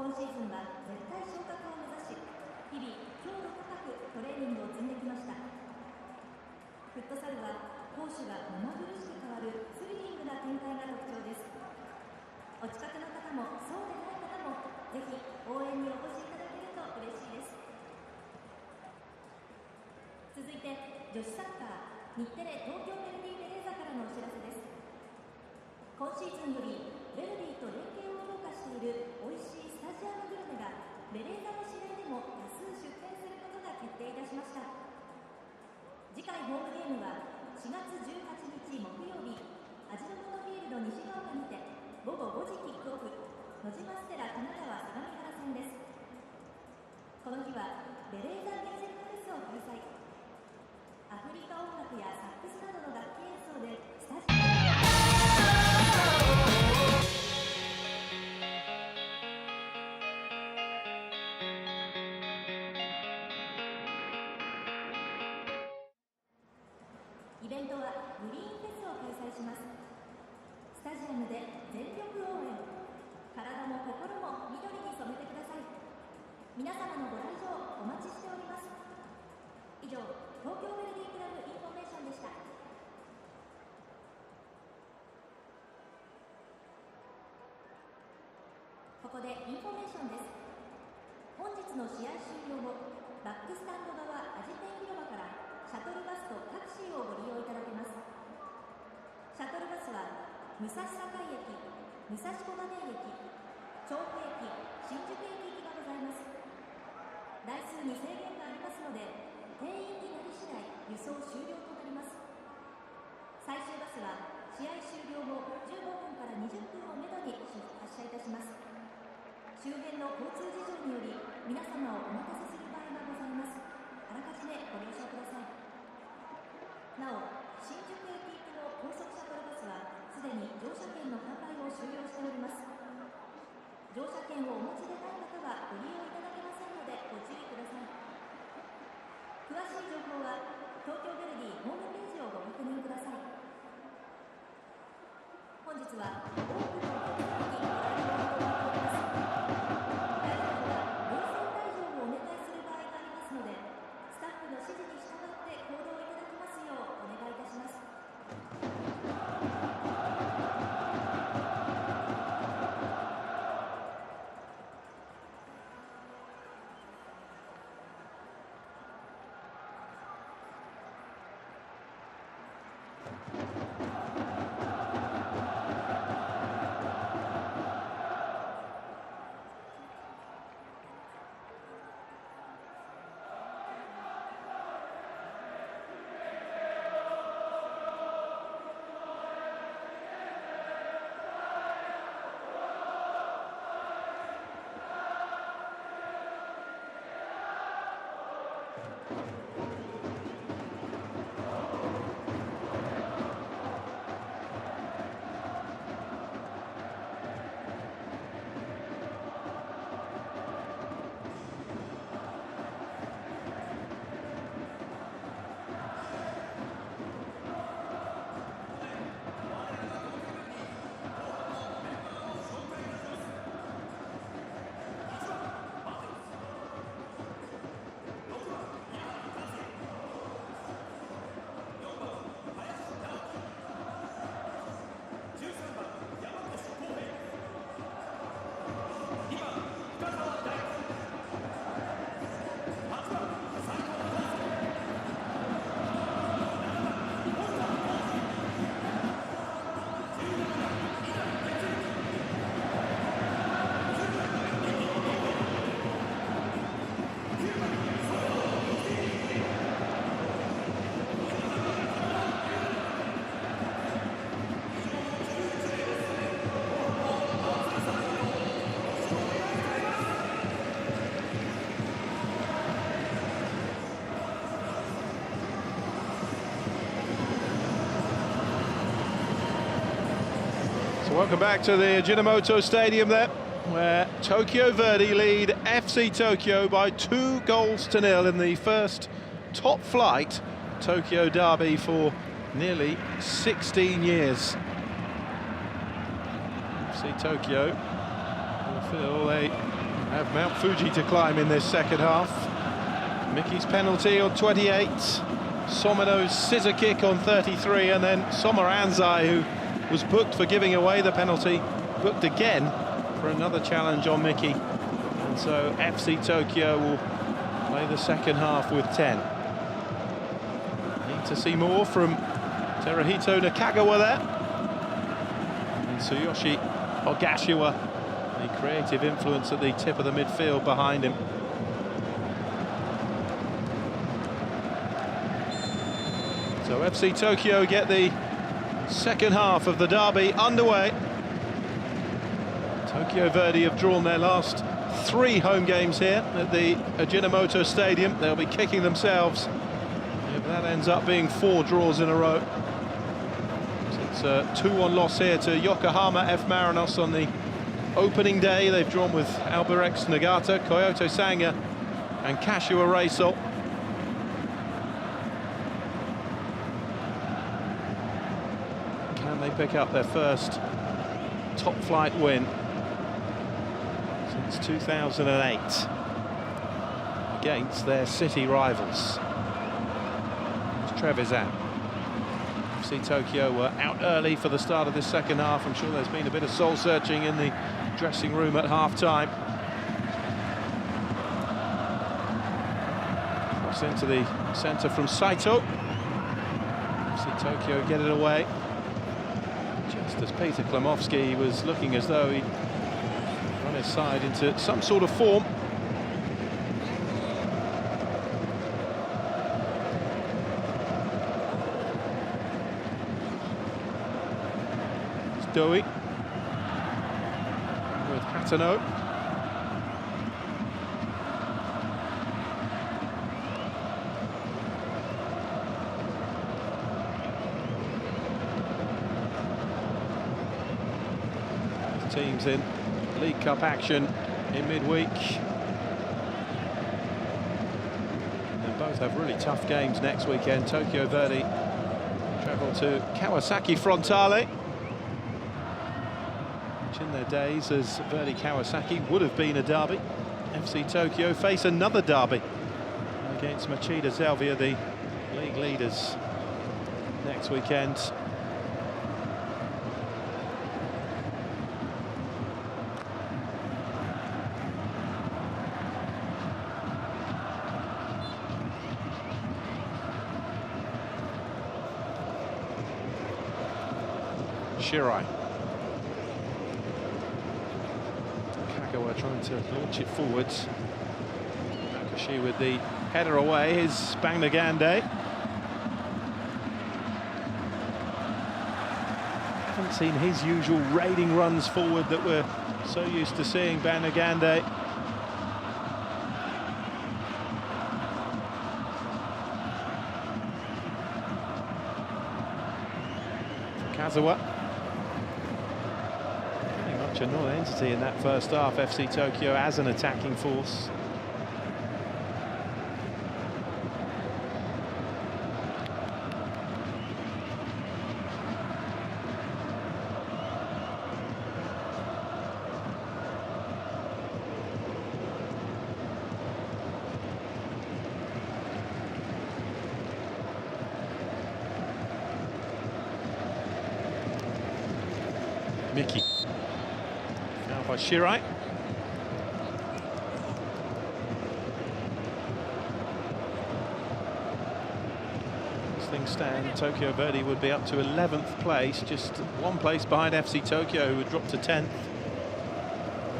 今シーズンは絶対昇格を目指し、日々強度高くトレーニングを積んできました。フットサルは攻守が目まぐるしく変わるスリリングな展開が特徴です。お近くの方もそうでない方もぜひ応援にお越しいただけると嬉しいです。続いて女子サッカー日テレ東京ベルディベレーザからのお知らせです。今シーズンよりベルディと連携を強化している美味しいスタジアムグルメがベレーザの試合でも多数出店することが決定いたしました。次回ホームゲームは4月18日木曜日、味の素フィールド西が丘にて午後5時キックオフ、野島ステラ神奈川相模原戦です。この日はベレーザミュージックフェスを開催。アフリカ音楽やサックスなどの楽器演奏でスタジアムイベントはグリーンフェスを開催します。スタジアムで全力応援、体も心も緑に染めてください。皆様のご来場お待ちしております。以上、東京ベルディクラブインフォメーションでした。ここでインフォメーションです。本日の試合終了後、バックスタンド側アジペン広場からシャトルバスとタクシーをご利用いただけます。シャトルバスは武蔵境駅、武蔵小金井駅、調布駅、新宿駅行きがございます。台数に制限がありますので、定員になり次第輸送終了となります。最終バスは試合終了後15分から20分をめどに発車いたします。周辺の交通事情により皆様をお待たせする場合がございます。あらかじめご了承ください。なお、新宿駅行きの高速シャトルバスはすでに乗車券の販売を終了しております。乗車券をお持ちでない方はご利用いただけませんのでご注意ください。詳しい情報は東京ベルディホームページをご確認ください。本日は多くのお客様にご来場いただいております。来場は分散退場をお願いする場合がありますので、スタッフの指示に従って行動いただきますようお願いいたします。Welcome back to the Ajinomoto Stadium there, where Tokyo Verdy lead FC Tokyo by 2-0 in the first top-flight Tokyo derby for nearly 16 years. FC Tokyo will feel a have Mount Fuji to climb in this second half. Miki's penalty on 28, Someno's scissor kick on 33, and then Soma Anzai, who was booked for giving away the penalty, booked again for another challenge on Miki. And so FC Tokyo will play the second half with 10. Need to see more from Teruhito Nakagawa there. And Tsuyoshi Ogashiwa, the creative influence at the tip of the midfield behind him. So FC Tokyo get the second half of the derby underway. Tokyo Verdy have drawn their last 3 home games here at the Ajinomoto Stadium. They'll be kicking themselves if that ends up being 4 draws in a row. It's a 2-1 loss here to Yokohama F. Marinos on the opening day. They've drawn with Albirex Nagata, Kyoto Sanga and Kashiwa Reysol. Can they pick up their first top-flight win since 2008 against their city rivals? It's Trevisan. FC Tokyo were out early for the start of this second half. I'm sure there's been a bit of soul-searching in the dressing room at half-time. Cross into the centre from Saito. FC Tokyo get it away. Just as Peter Klimowski was looking as though he'd run his side into some sort of form. It's Doi with Hatano. Teams in League Cup action in midweek. They both have really tough games next weekend. Tokyo Verdy travel to Kawasaki Frontale, which in their days as Verdy Kawasaki would have been a derby. FC Tokyo face another derby against Machida Zelvia, the league leaders, next weekend. Shirai. Kagawa trying to launch it forwards. Nakashi with the header away is Bangnagande. Haven't seen his usual raiding runs forward that we're so used to seeing Bangnagande. Kazawa. A non-entity in that first half, FC Tokyo as an attacking force. Miki. Now by Shirai. As things stand, Tokyo Verdy would be up to 11th place, just 1 place behind FC Tokyo, who would drop to 10th. There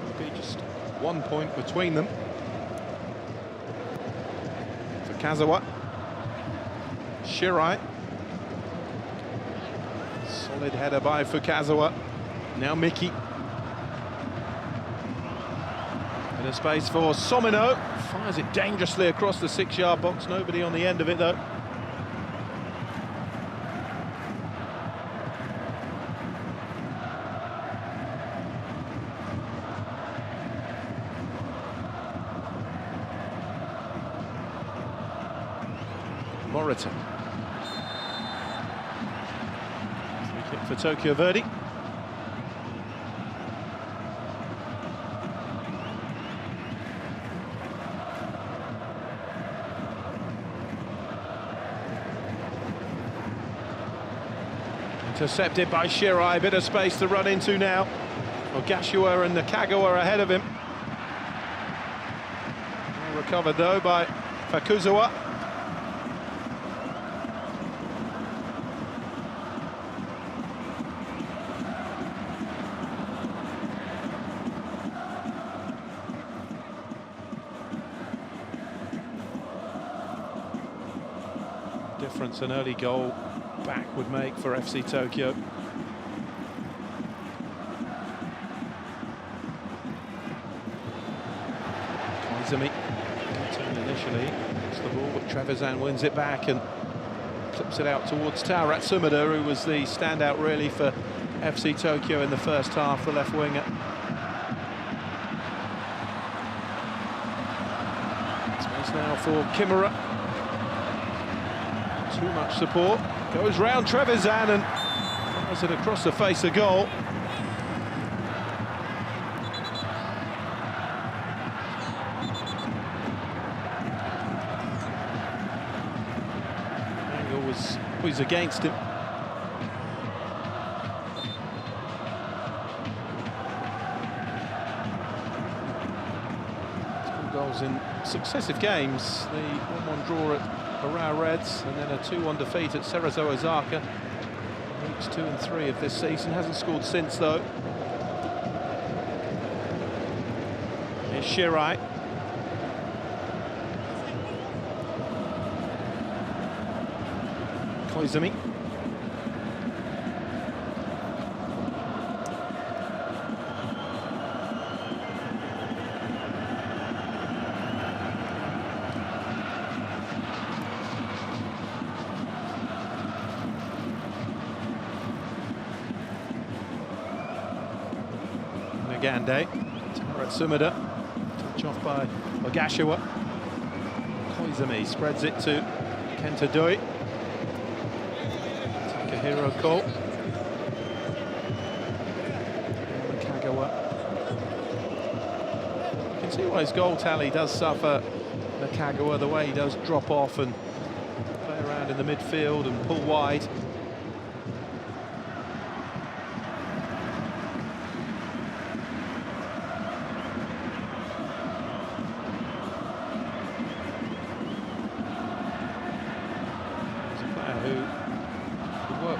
would be just 1 point between them. For Kazawa. Shirai. Solid header by Fukazawa. Now Miki. In a space for Somino. Fires it dangerously across the 6-yard box. Nobody on the end of it, though. Morita. Free kick for Tokyo Verdy. Intercepted by Shirai, bit of space to run into now. Ogashiwa and Nakagawa ahead of him. Well recovered though by Fukuzawa. Difference an early goal back would make for FC Tokyo. Koizumi turned initially, it's the ball, but Trevisan wins it back and clips it out towards Taro Sumida, who was the standout really for FC Tokyo in the first half, the left winger. Space now for Kimura. Too much support, goes round Trevisan and fires it across the face of goal. Angle was always against him. Two goals in successive games, the 1-1 draw at Urawa Reds, and then a 2-1 defeat at Cerezo Osaka. Weeks 2 and 3 of this season, hasn't scored since though. Here's Shirai. Koizumi. Gande, Taro Sumida, touch off by Ogashiwa. Koizumi spreads it to Kenta Doi. Takahiro Ko. Nakagawa. You can see why his goal tally does suffer, Nakagawa, the way he does drop off and play around in the midfield and pull wide.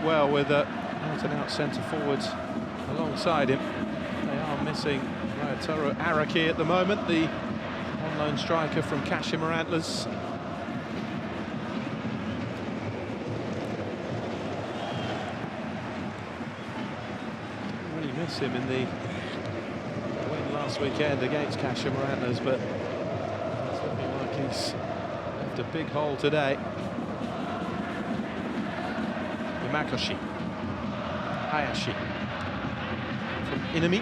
Well, with out-and-out centre-forwards alongside him. They are missing Ryotaro Araki at the moment, the on-loan striker from Kashima Antlers. Didn't really miss him in the win last weekend against Kashima Antlers, but it's looking like he's left a big hole today. Makoshi, Hayashi from Inami.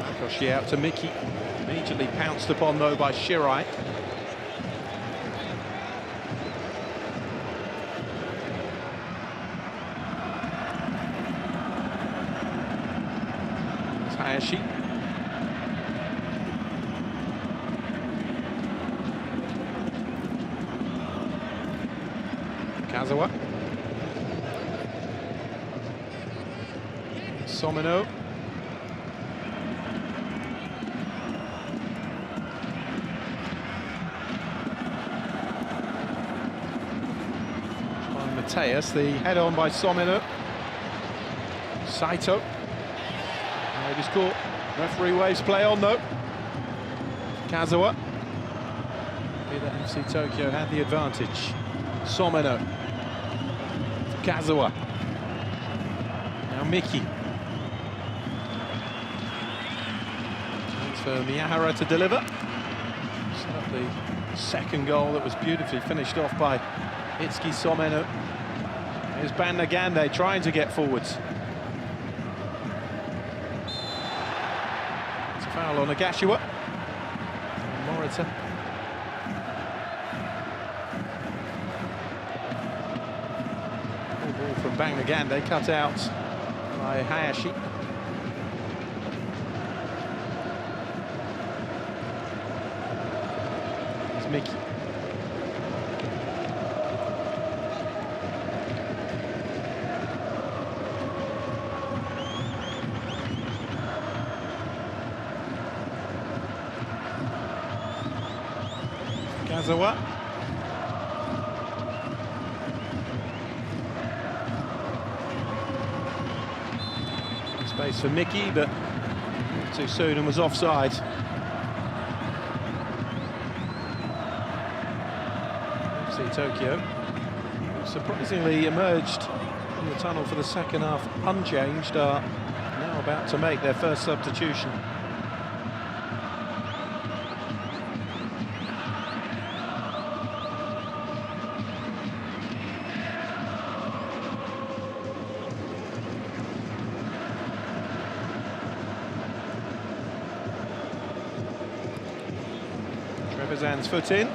Makoshi out to Miki, immediately pounced upon though by Shirai. There's Hayashi. Kazawa. Somino. Mateus, the head on by Somino. Saito. It is caught. Referee waves play on though. Kazawa. Either FC Tokyo had the advantage. Somino. Kazawa. Now Miki. Chance for Miyahara to deliver. Set up the second goal that was beautifully finished off by Itsuki Somino. Here's Ban Nagande trying to get forwards. It's a foul on Ogashiwa. Morita. Ball from Ban Nagande, cut out by Hayashi. There's Miki. Fukazawa. Space for Miki, but too soon and was offside. FC Tokyo surprisingly emerged from the tunnel for the second half unchanged, are now about to make their first substitution. Trevisan's foot in.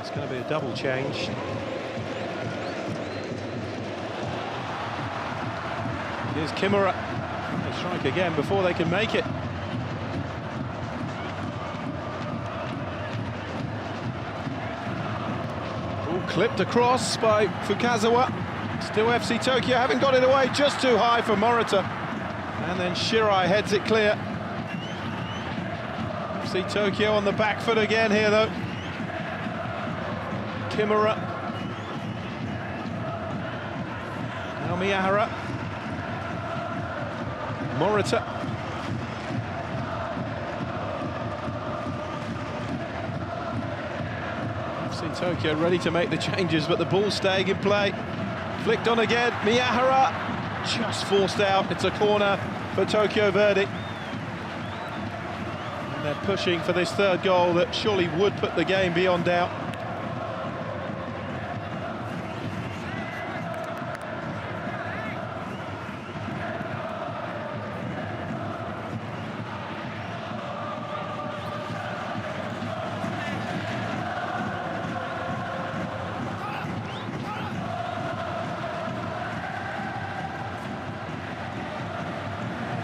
It's going to be a double change. Here's Kimura. They strike again before they can make it. All clipped across by Fukazawa. Still FC Tokyo, haven't got it away, just too high for Morita. And then Shirai heads it clear. FC Tokyo on the back foot again here though. Kimura. Now Miyahara. Morita. FC Tokyo ready to make the changes, but the ball's staying in play. Flicked on again, Miyahara. Just forced out, it's a corner for Tokyo Verdy. And they're pushing for this third goal that surely would put the game beyond doubt.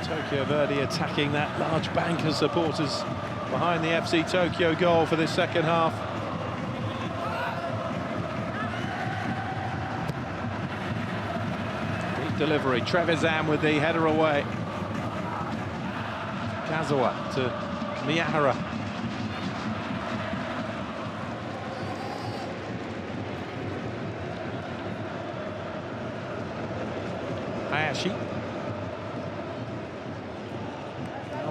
Tokyo Verdy attacking that large bank of supporters behind the FC Tokyo goal for this second half. Deep delivery, Trevisan with the header away. Kazawa to Miyahara. Hayashi.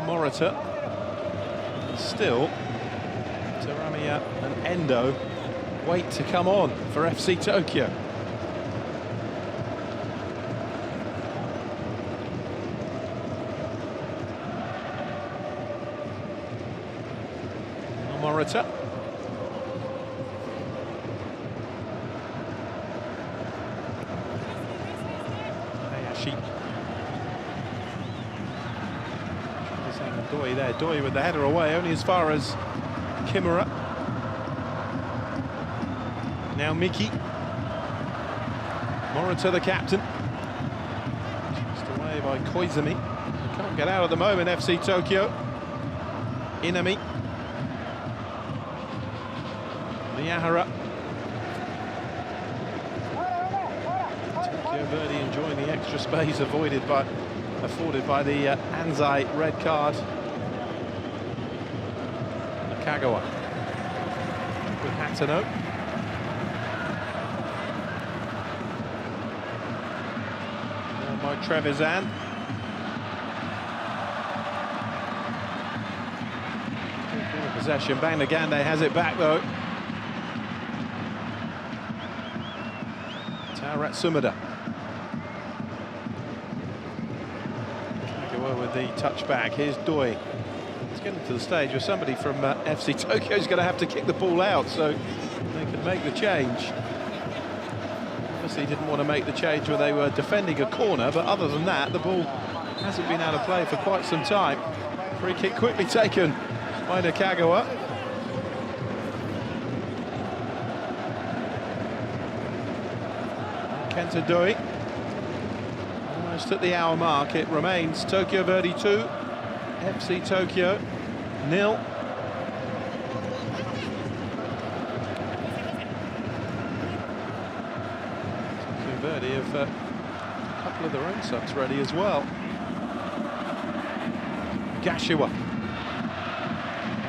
Morita. Still, Taramiya and Endo wait to come on for FC Tokyo. Morita. Hayashi. Doi there, Doi with the header away, only as far as Kimura. Now Miki. Morita, the captain. Just away by Koizumi. They can't get out at the moment, FC Tokyo. Inami. Miyahara. Tokyo Verdy enjoying the extra space afforded by the Anzai red card. Nakagawa with Hatano. Now by Trevisan. Possession, Bangagande has it back though. Taurat Sumida. With the touchback, here's Doi. It's getting to the stage where somebody from FC Tokyo is going to have to kick the ball out so they can make the change. Obviously didn't want to make the change when they were defending a corner, but other than that, the ball hasn't been out of play for quite some time. Free kick quickly taken by Nakagawa. Kenta Doi. Almost at the hour mark. It remains Tokyo Verdy 2, FC Tokyo 0. Tokyo Verdy have a couple of their own subs ready as well. Gashiwa.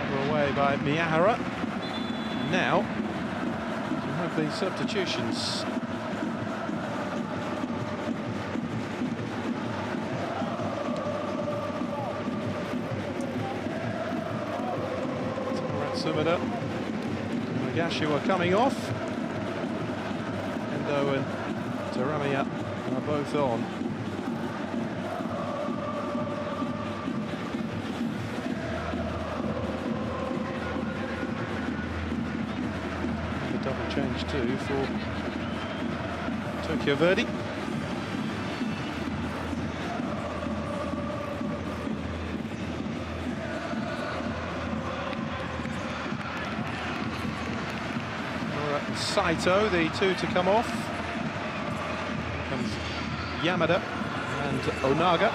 Over away by Miyahara. Now, we have the substitutions. Sumida. Gashiwa coming off. Endo and Taramiya are both on. Double change too for Tokyo Verdy. Saito, the two to come off. Here comes Yamada and Onaga.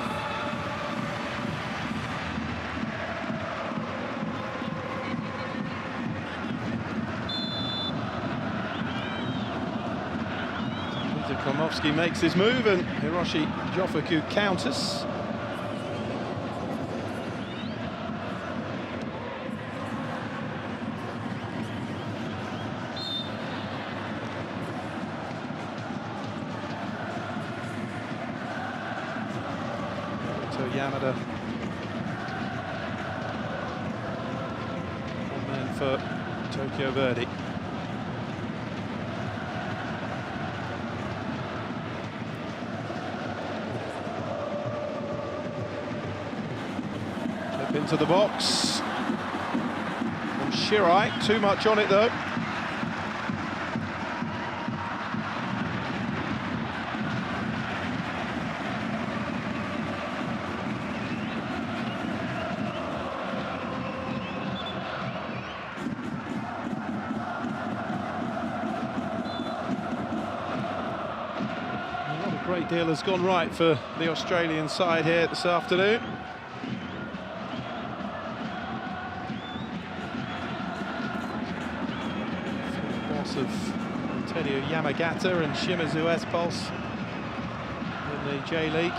Komofsky makes his move and Hiroshi Jofuku counters. Yamada. One man for Tokyo Verdy. Flip into the box. From Shirai, too much on it though. Great deal has gone right for the Australian side here this afternoon. Boss of Antonio Yamagata and Shimizu S-Pulse in the J-League.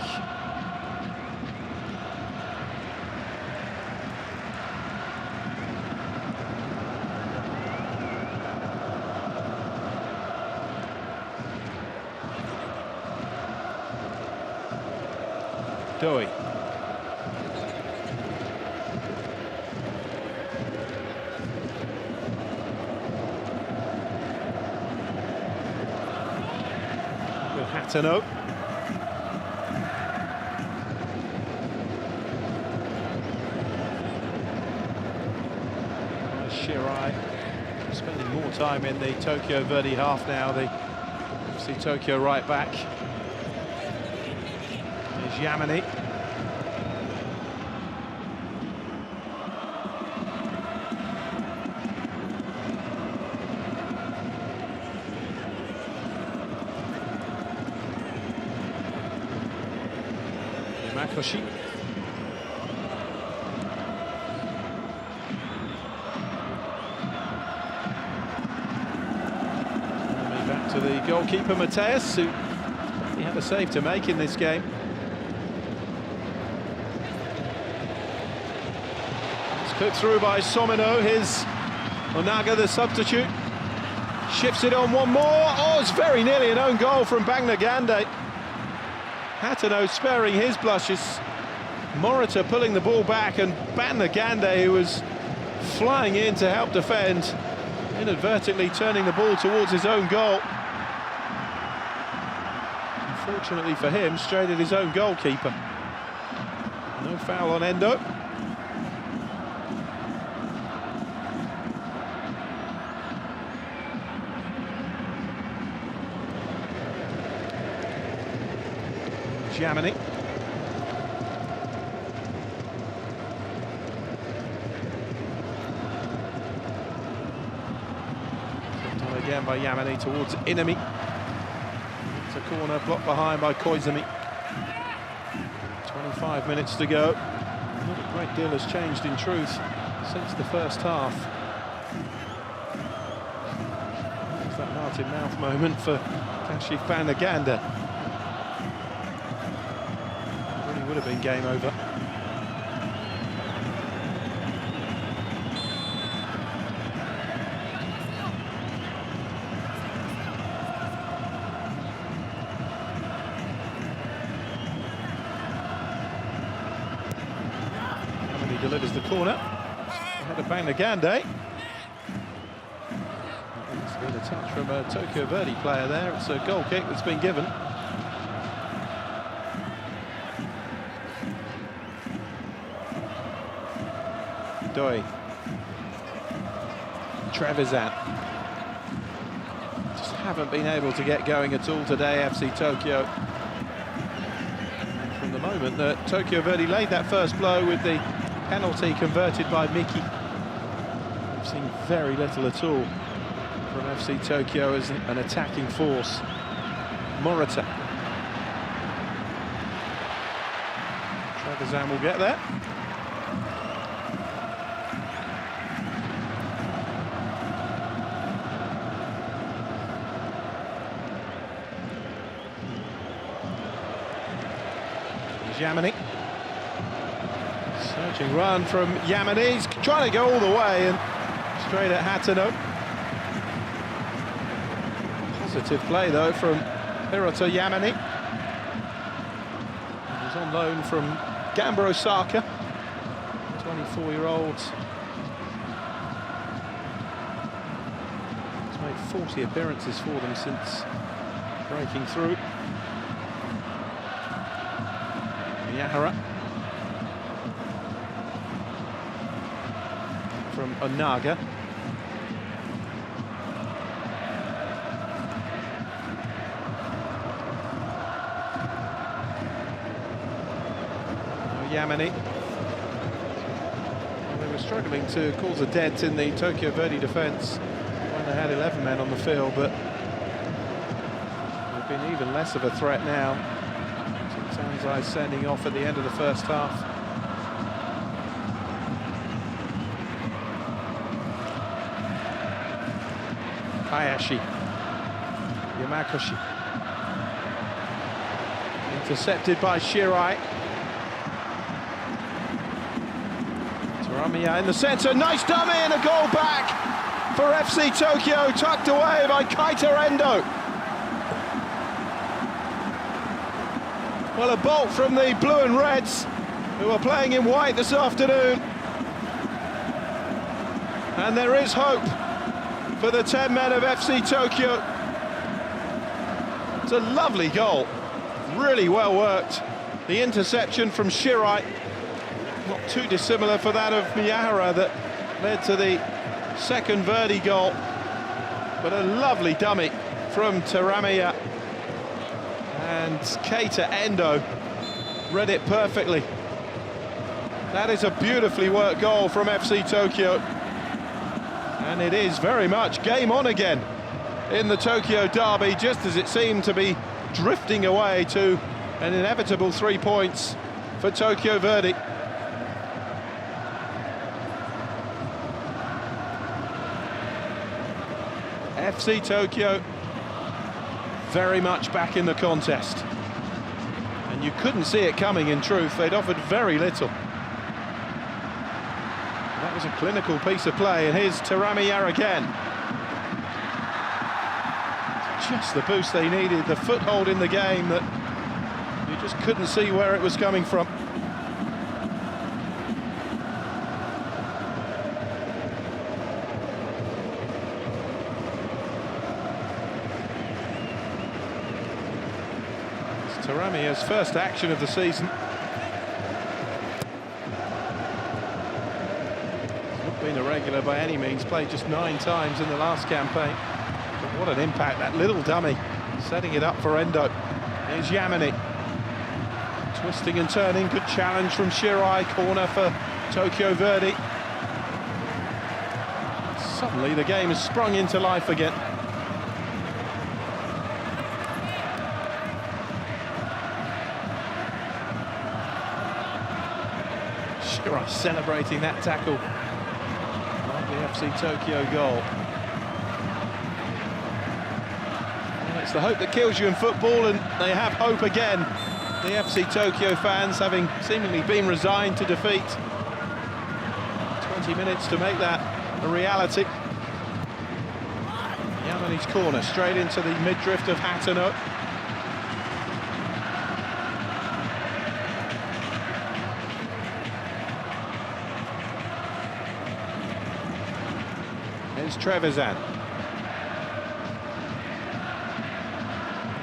Doi. With Hatano. Shirai spending more time in the Tokyo Verdy half now. The FC Tokyo right back. Yamani. Makoshi. Back to the goalkeeper Mateus, who he had a save to make in this game. Put through by Somino. Here's Onaga, the substitute. Shifts it on one more. Oh, it's very nearly an own goal from Bangnagande. Hatano sparing his blushes. Morita pulling the ball back, and Bangnagande, who was flying in to help defend, inadvertently turning the ball towards his own goal. Unfortunately for him, straight at his own goalkeeper. No foul on Endo. Yamani. Again by Yamani towards Inami. It's a corner blocked behind by Koizumi. 25 minutes to go. Not a great deal has changed in truth since the first half. It's that mouth-in-mouth moment for Kashif Bandaganda. It really would have been game over. Delivers the corner ahead of Bandaganda. It's been a touch from a Tokyo Verdy player there. It's a goal kick that's been given. Doi. Trevisan. Just haven't been able to get going at all today, FC Tokyo. And from the moment that Tokyo Verdy laid that first blow with the penalty converted by Miki, we've seen very little at all from FC Tokyo as an attacking force. Morita. Trevisan will get there. Yamani. Searching run from Yamani. He's trying to go all the way and straight at Hatano. Positive play though from Hiroto Yamani. He's on loan from Gamba Osaka, 24-year-old. He's made 40 appearances for them since breaking through. Miyahara from Onaga. Yamani. Well, they were struggling to cause a dent in the Tokyo Verdy defence when they had 11 men on the field, but they've been even less of a threat now. Tanzai sending off at the end of the first half. Hayashi. Yamakoshi. Intercepted by Shirai. Taramiya in the centre. Nice dummy and a goal back for FC Tokyo, tucked away by Kaita Endo. Well, a bolt from the blue and reds, who are playing in white this afternoon. And there is hope for the 10 men of FC Tokyo. It's a lovely goal, really well worked. The interception from Shirai, not too dissimilar for that of Miyahara that led to the second Verdy goal. But a lovely dummy from Taramiya. And Keita Endo read it perfectly. That is a beautifully worked goal from FC Tokyo. And it is very much game on again in the Tokyo derby, just as it seemed to be drifting away to an inevitable 3 points for Tokyo Verdy. FC Tokyo very much back in the contest, and you couldn't see it coming. In truth, they'd offered very little. That was a clinical piece of play, and here's Taramiya again. Just the boost they needed, the foothold in the game that you just couldn't see where it was coming from. Taramiya's first action of the season. He's not been a regular by any means, played just 9 times in the last campaign. But what an impact, that little dummy, setting it up for Endo. Here's Yamani. Twisting and turning, good challenge from Shirai, corner for Tokyo Verdy. Suddenly the game has sprung into life again. Shira celebrating that tackle. Like the FC Tokyo goal. Well, it's the hope that kills you in football, and they have hope again. The FC Tokyo fans, having seemingly been resigned to defeat. 20 minutes to make that a reality. Yamani's corner, straight into the midriff of Hatano. Here's Trevisan.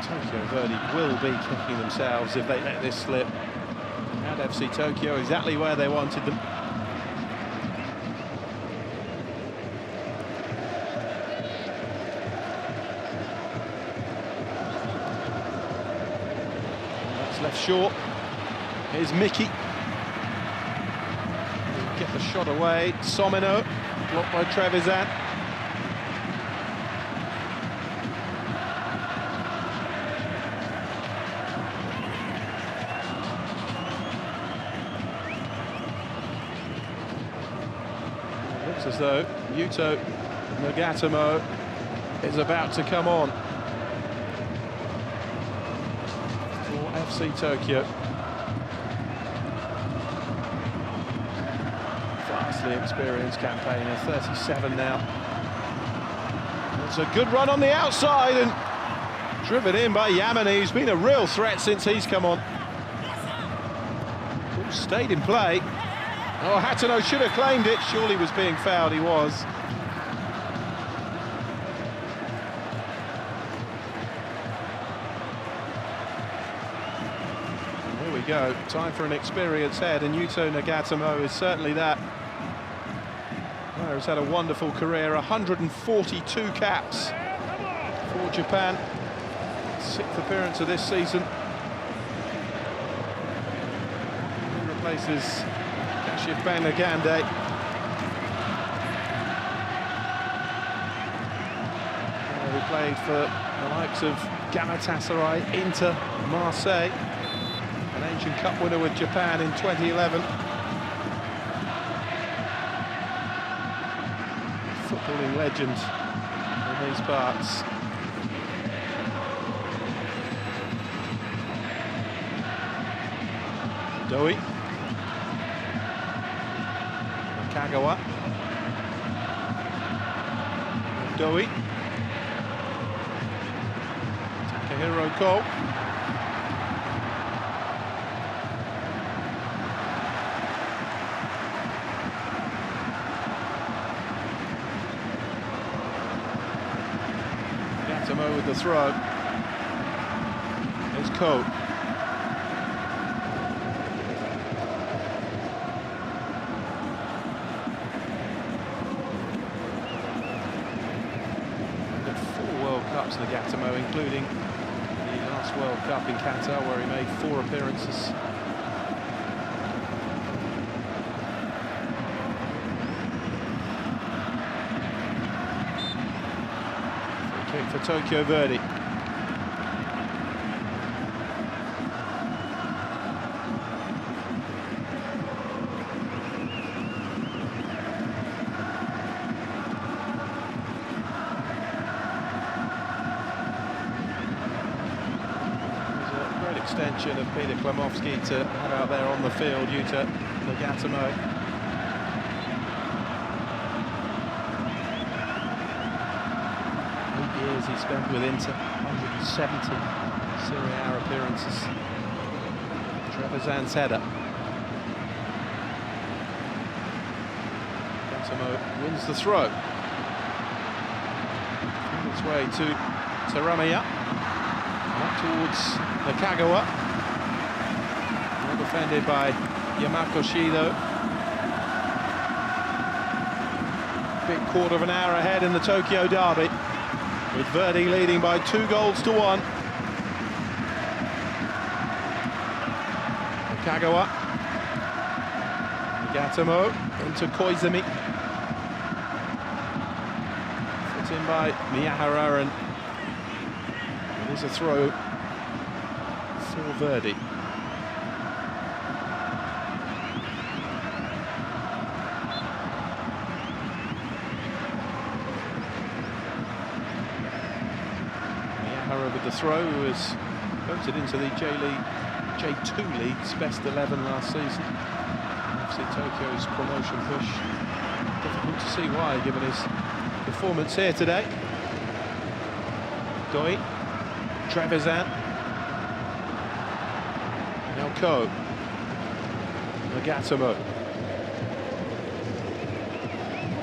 Tokyo Verdy will be kicking themselves if they let this slip. And FC Tokyo exactly where they wanted them. That's left short. Here's Mickey. Get the shot away. Somino, blocked by Trevisan. Looks as though Yuto Nagatomo is about to come on for FC Tokyo. Vastly experienced campaigner, 37 now. It's a good run on the outside and driven in by Yamani, who's been a real threat since he's come on. Ball stayed in play. Oh, Hatano should have claimed it. Surely was being fouled, he was. Here we go, time for an experienced head, and Yuto Nagatomo is certainly that. Well, he's had a wonderful career, 142 caps for Japan. 6th appearance of this season. He replaces Nagande. Who played for the likes of Galatasaray, Inter, Marseille, an ancient cup winner with Japan in 2011. Footballing legend in these parts. Doi. Kagawa. Doi. Takahiro Ko. Gatomo with the throw. There's Ko. Nagatomo, including the last World Cup in Qatar, where he made 4 appearances. Free kick for Tokyo Verdy. Extension of Peter Klimowski to have out there on the field, Yuta Nagatomo. 8 years he spent with Inter, 170 Serie A appearances. Trevisan's header. Nagatomo wins the throw. On its way to Taramaya. Up towards Nakagawa. Well defended by Yamako Shido. Big quarter of an hour ahead in the Tokyo Derby, with Verdy leading by 2-1. Nakagawa. Nagatomo into Koizumi. Put in by Miyahara, and it is a throw for Verdy. throw, who was voted into the J.League J2 League's best 11 last season. FC Tokyo's promotion push. Difficult to see why, given his performance here today. Doi, Trevisan, now Ko, Nagatomo.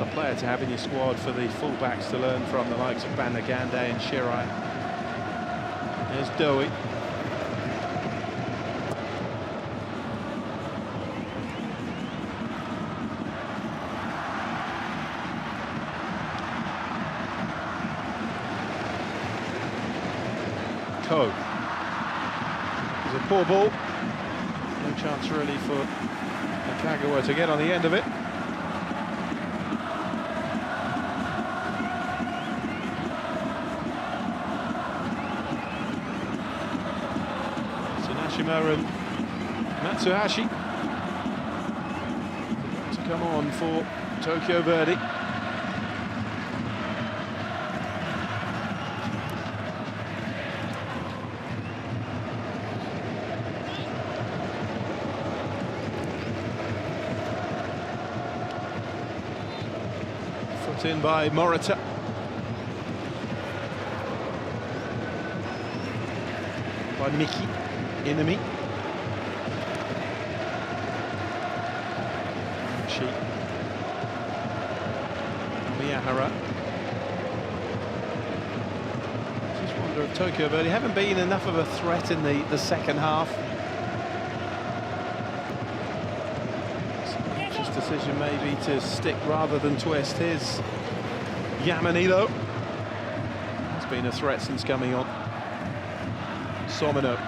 A player to have in your squad for the fullbacks to learn from, the likes of Banagande and Shirai. There's Doi. Ko. It's a poor ball. No chance really for Nakagawa to get on the end of it. Tsunashima and Matsuhashi to come on for Tokyo Verdy. In by Morita. By Miki, Inami. Shi. Miyahara. Just wonder if Tokyo Verdy haven't been enough of a threat in the second half. Conscious decision maybe to stick rather than twist. Here's Yamanilo. Has been a threat since coming on. Somino.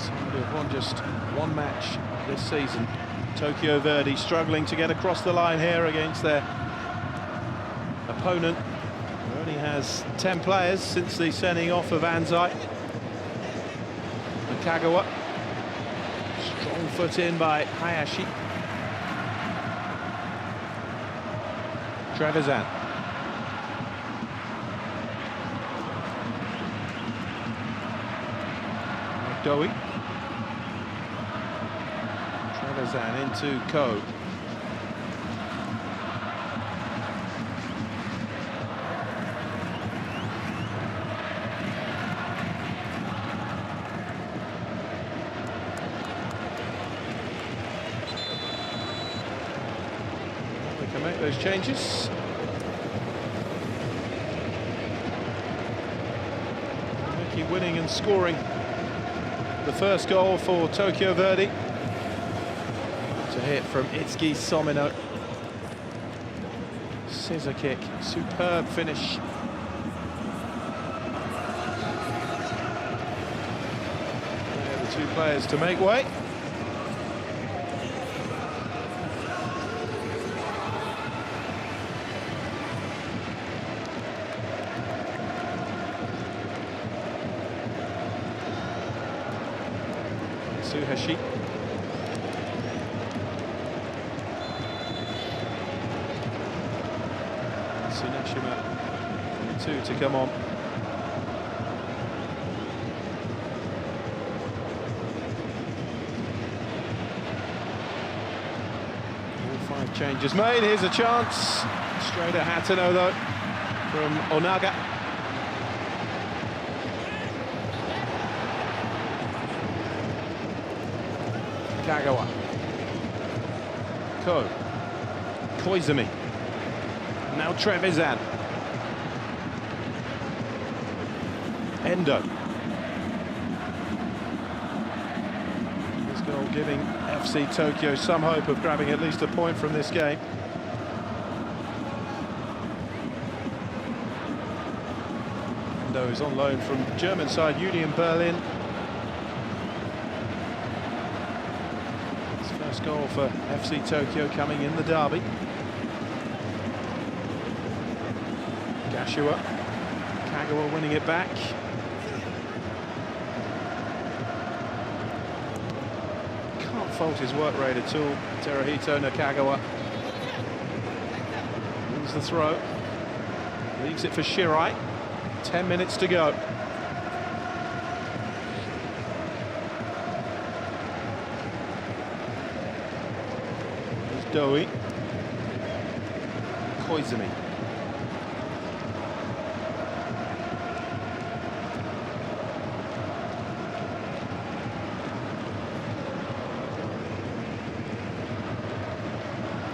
Somebody have won just one match this season. Tokyo Verdy struggling to get across the line here against their opponent, who only has 10 players since the sending off of Anzai. Nakagawa. Strong foot in by Hayashi. Trevisan. Doi. Trevisan into Ko. Can make those changes. Miki winning and scoring the first goal for Tokyo Verdy. To hit from Itsuki Somino. Scissor kick, superb finish. There are the two players to make way. Suhashi. Tsunashima, 2 to come on. All 5 changes made. Here's a chance. Straight at Hatano though, from Onaga. Kagawa. Ko. Koizumi. Now Trevisan. Endo. This goal giving FC Tokyo some hope of grabbing at least a point from this game. Endo is on loan from German side Union Berlin. First goal for FC Tokyo coming in the derby. Gashua. Kagawa winning it back. Can't fault his work rate at all, Teruhito Nakagawa. Receives the throw. Leaves it for Shirai. 10 minutes to go. There's Doi. Koizumi.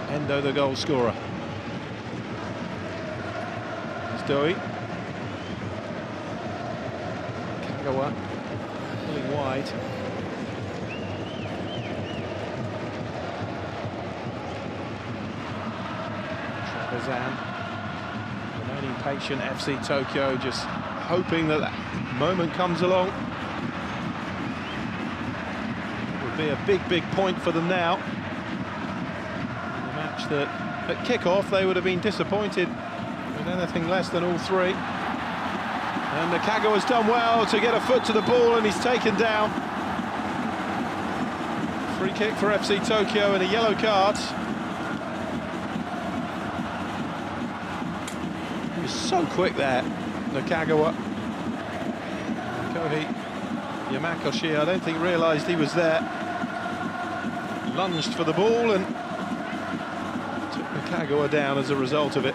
Endo, the goal scorer. There's Doi. Kagawa pulling wide. Trapezan remaining patient. FC Tokyo just hoping that moment comes along. It would be a big point for them now. In a match that at kick-off they would have been disappointed with anything less than all three. And Nakagawa's done well to get a foot to the ball, and he's taken down. Free kick for FC Tokyo and a yellow card. He was so quick there, Nakagawa. Kohei Yamakoshi, I don't think realised he was there. Lunged for the ball and took Nakagawa down as a result of it.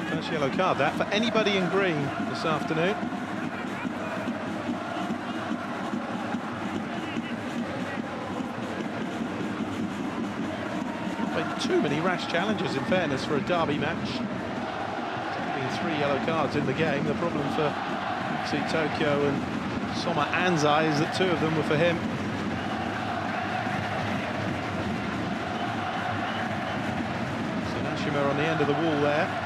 First yellow card that for anybody in green this afternoon. Not played too many rash challenges in fairness for a derby match. Taking 3 yellow cards in the game. The problem for FC Tokyo and Soma Anzai is that 2 of them were for him. So Nashima on the end of the wall there.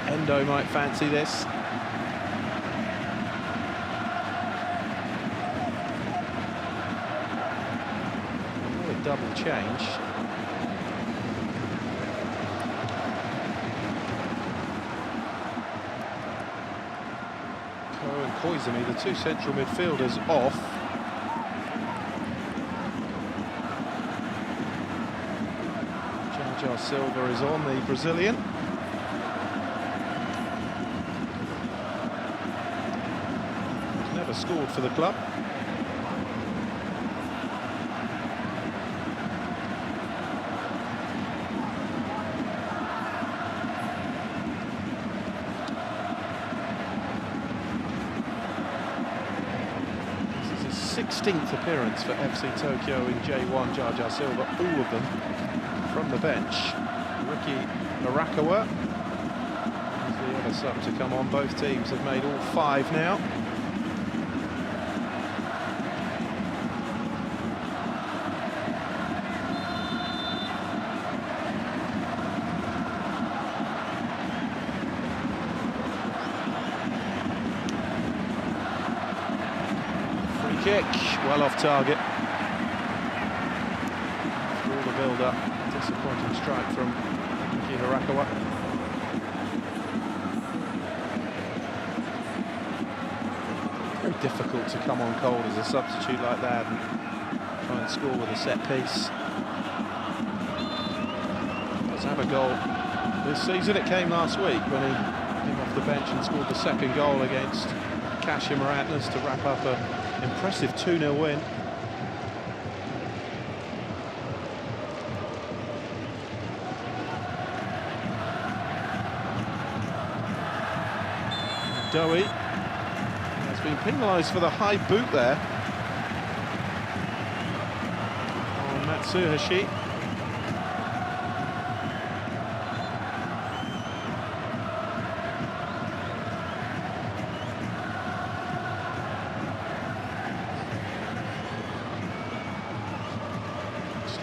Endo might fancy this. Another double change. Ko and Koizumi, the 2 central midfielders, off. Jar Silva is on, the Brazilian. Scored for the club. This is his 16th appearance for FC Tokyo in J1. Jar Silva, all of them from the bench. Ricky Arakawa is the other sub to come on. Both teams have made all 5 now. Kick, well off target. For all the build-up, disappointing strike from Yuki Hirakawa. Very difficult to come on cold as a substitute like that and try and score with a set piece. Does have a goal this season. It came last week when he came off the bench and scored the 2nd goal against Kashima Antlers to wrap up a impressive 2-0 win. Doi has been penalised for the high boot there on Matsuhashi.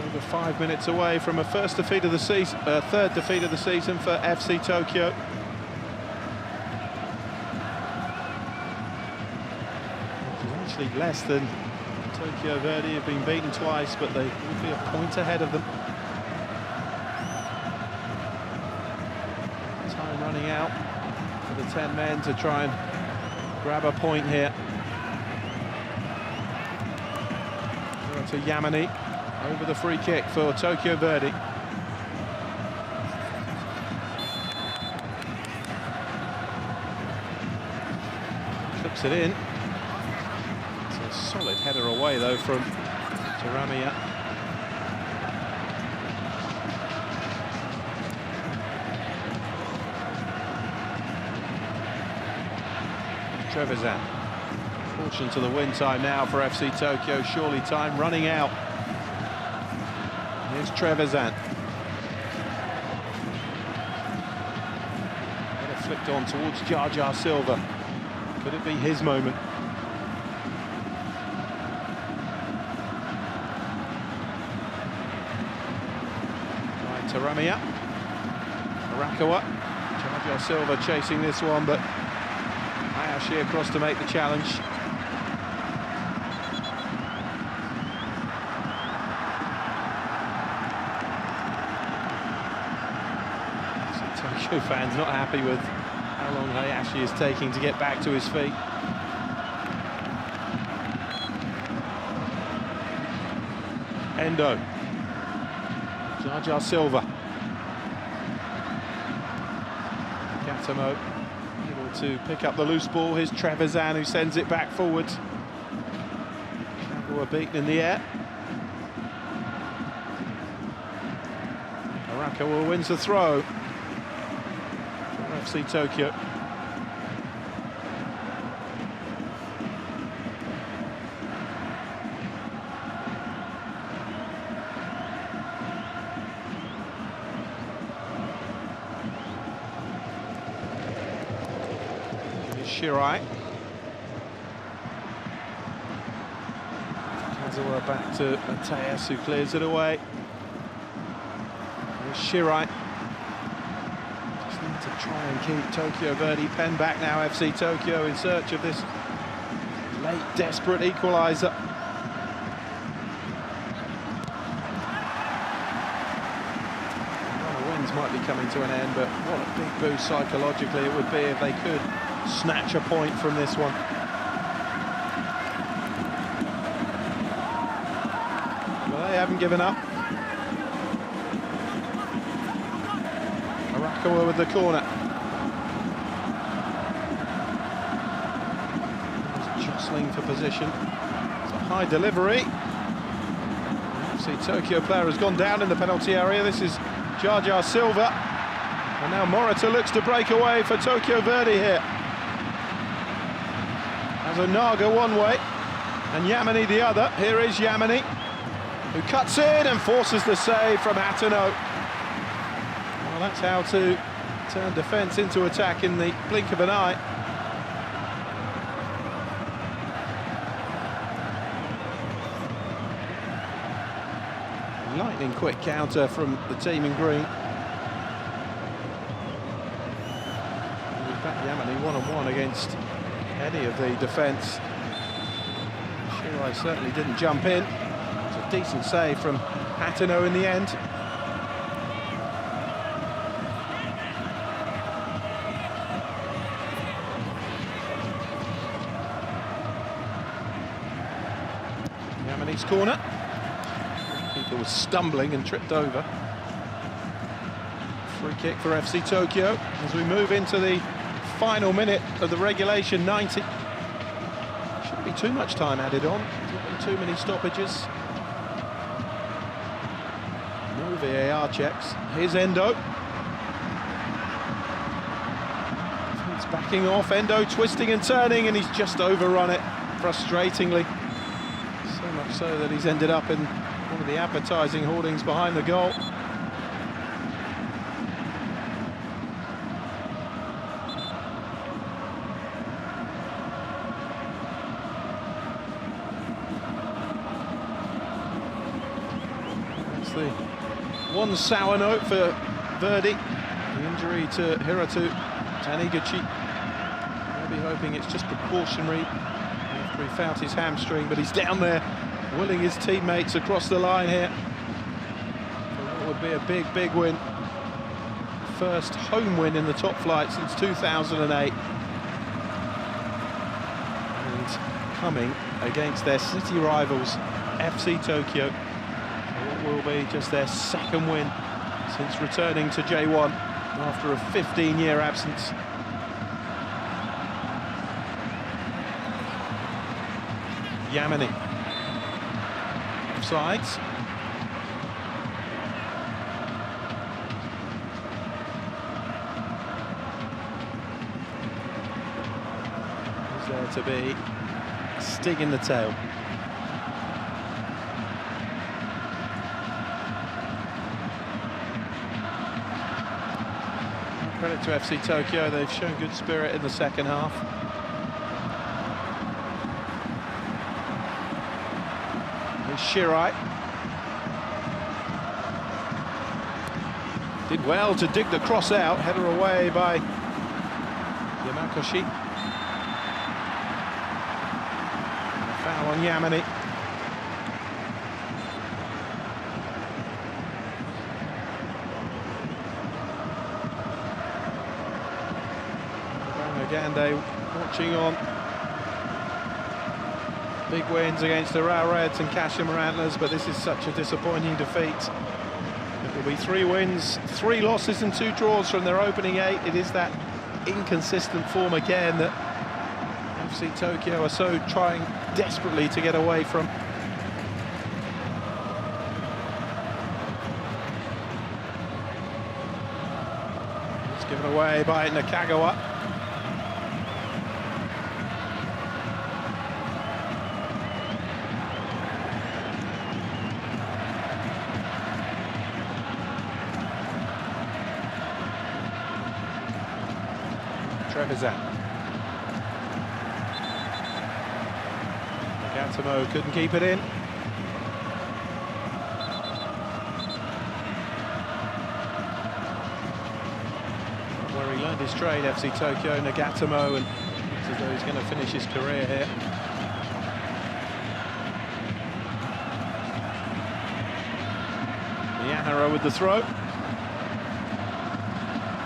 Over 5 minutes away from a first defeat of the season, 3rd defeat of the season for FC Tokyo. It's actually less than Tokyo Verdy have been beaten twice, but they will be a point ahead of them. Time running out for the 10 men to try and grab a point here. To Yamane over the free kick for Tokyo Verdy. Clips it in. It's a solid header away though from Taramia. Trevisan. Fortune to the win time now for FC Tokyo. Surely time running out. Here's Trevisan. Flicked on towards Jar Silva. Could it be his moment? Right, Taramia. Arakawa. Jar Silva chasing this one, but Hayashi across to make the challenge. Tokyo fans not happy with how long Hayashi is taking to get back to his feet. Endo. Jar Silva. Katamo able to pick up the loose ball. Here's Trevisan who sends it back forward. Were beaten in the air. Arakawa wins the throw. FC Tokyo. Shirai. Kazuha back to Mateus, who clears it away. Here's Shirai. To try and keep Tokyo Verdy pen back now. FC Tokyo in search of this late desperate equaliser. The wins might be coming to an end, but what a big boost psychologically it would be if they could snatch a point from this one. Well, they haven't given up. Arakawa with the corner. Jostling for position. It's a high delivery. FC Tokyo player has gone down in the penalty area. This is Jar Silva. And now Morita looks to break away for Tokyo Verdy here. As Onaga one way and Yamane the other. Here is Yamane, who cuts in and forces the save from Hatano. Well, that's how to turn defence into attack in the blink of an eye. Lightning quick counter from the team in green. Yamane one-on-one against any of the defence. Shirai certainly didn't jump in. It's a decent save from Hatano in the end. Yamane's corner. Keeper was stumbling and tripped over. Free kick for FC Tokyo as we move into the final minute of the regulation 90. Shouldn't be too much time added on. Too many stoppages. No VAR checks. Here's Endo. It's backing off. Endo twisting and turning, and he's just overrun it frustratingly. So much so that he's ended up in one of the advertising hoardings behind the goal. The one sour note for Verdy. The injury to Hiratu Taniguchi. We'll be hoping it's just precautionary after he felt his hamstring, but he's down there willing his teammates across the line here. It would be a big win first home win in the top flight since 2008. And coming against their city rivals, FC Tokyo. What will be just their second win since returning to J1 after a 15-year absence. Yamani. Offsides. Is there to be a sting in the tail. Credit to FC Tokyo, they've shown good spirit in the second half. Here's Shirai. Did well to dig the cross out, header away by Yamakoshi. And a foul on Yamani. Gande watching on. Big wins against the Rao Reds and Kashima Antlers, but this is such a disappointing defeat. It will be 3 wins, 3 losses and 2 draws from their opening 8. It is that inconsistent form again that FC Tokyo are so trying desperately to get away from. It's given away by Nakagawa. Trevisan. Nagatomo couldn't keep it in. Where he learned his trade, FC Tokyo, Nagatomo, and looks as though he's going to finish his career here. Miyahara with the throw.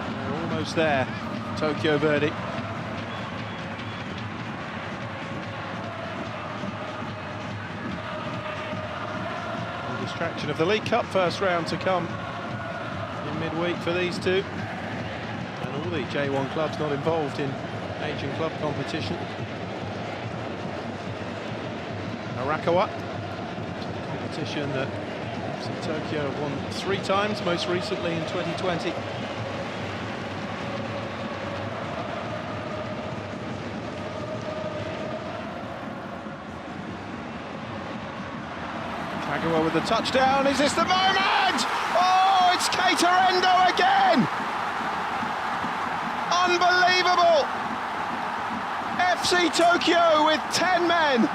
They're almost there. Tokyo Verdy. The distraction of the League Cup first round to come in midweek for these two. And all the J1 clubs not involved in Asian club competition. Arakawa, competition that FC Tokyo have won 3 times, most recently in 2020. Kagawa with the touchdown. Is this the moment? Oh, it's Keita Endo again! Unbelievable! FC Tokyo with 10 men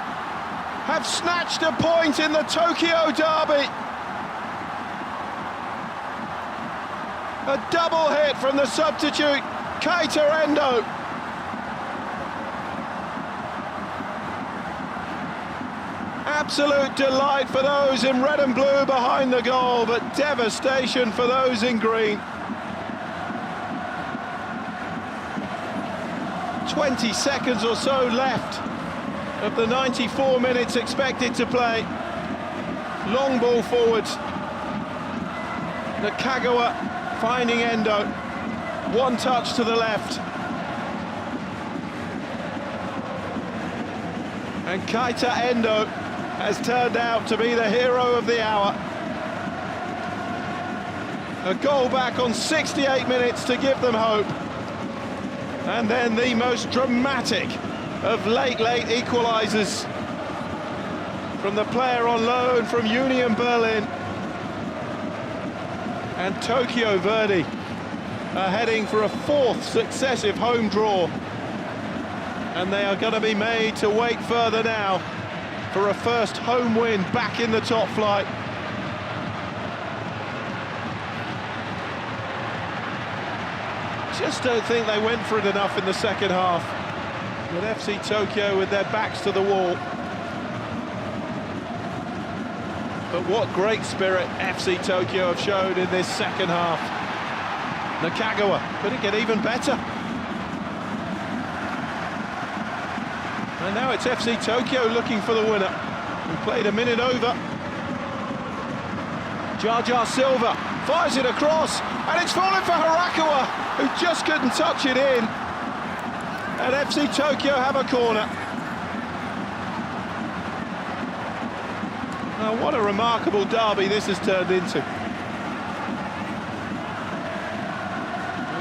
have snatched a point in the Tokyo Derby. A double hit from the substitute, Keita Endo. Absolute delight for those in red and blue behind the goal, but devastation for those in green. 20 seconds or so left of the 94 minutes expected to play. Long ball forwards. Nakagawa finding Endo. 1 touch to the left. And Keita Endo has turned out to be the hero of the hour. A goal back on 68 minutes to give them hope. And then the most dramatic of late equalisers from the player on loan from Union Berlin. And Tokyo Verdy are heading for a 4th successive home draw. And they are going to be made to wait further now for a first home win back in the top flight. Just don't think they went for it enough in the second half, with FC Tokyo with their backs to the wall. But what great spirit FC Tokyo have shown in this second half. Nakagawa, could it get even better? And now it's FC Tokyo looking for the winner. We played a minute over. Jar Silva fires it across, and it's fallen for Hirakawa, who just couldn't touch it in. And FC Tokyo have a corner. Now, what a remarkable derby this has turned into.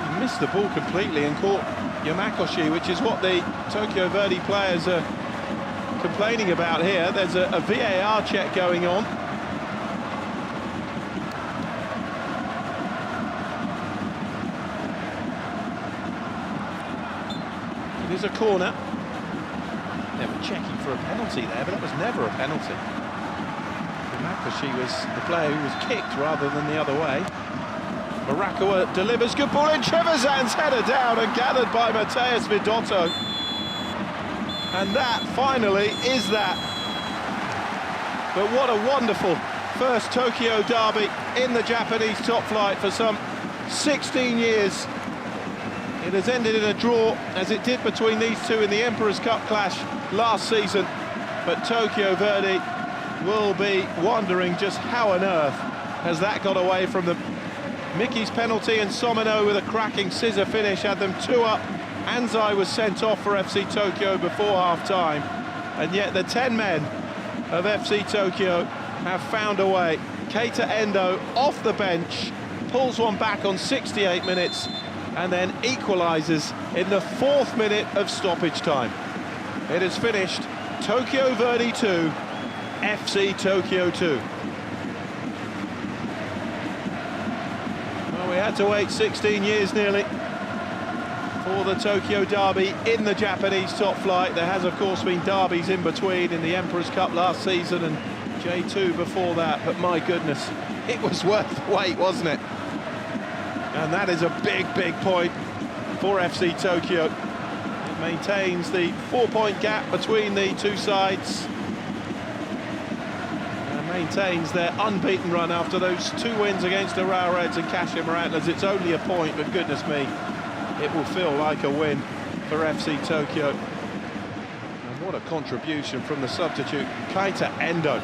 He missed the ball completely and caught Yamakoshi, which is what the Tokyo Verdy players are complaining about here. There's a VAR check going on. It is a corner. They were checking for a penalty there, but that was never a penalty. Yamakoshi was the player who was kicked rather than the other way. Hirakawa delivers, good ball in, Trevisan's header down and gathered by Matheus Vidotto. And that, finally, is that. But what a wonderful first Tokyo derby in the Japanese top flight for some 16 years. It has ended in a draw, as it did between these two in the Emperor's Cup clash last season. But Tokyo Verdy will be wondering just how on earth has that got away from them. Mickey's penalty and Somino with a cracking scissor finish had them 2 up. Anzai was sent off for FC Tokyo before half-time. And yet the 10 men of FC Tokyo have found a way. Keita Endo off the bench, pulls one back on 68 minutes and then equalises in the 4th minute of stoppage time. It is finished Tokyo Verdy 2, FC Tokyo 2. Well, we had to wait 16 years nearly for the Tokyo derby in the Japanese top flight. There has, of course, been derbies in between in the Emperor's Cup last season and J2 before that, but my goodness, it was worth the wait, wasn't it? And that is a big, big point for FC Tokyo. It maintains the 4-point gap between the two sides and maintains their unbeaten run after those 2 wins against Urawa Reds and Kashima Antlers. It's only a point, but goodness me, it will feel like a win for FC Tokyo. And what a contribution from the substitute, Keita Endo.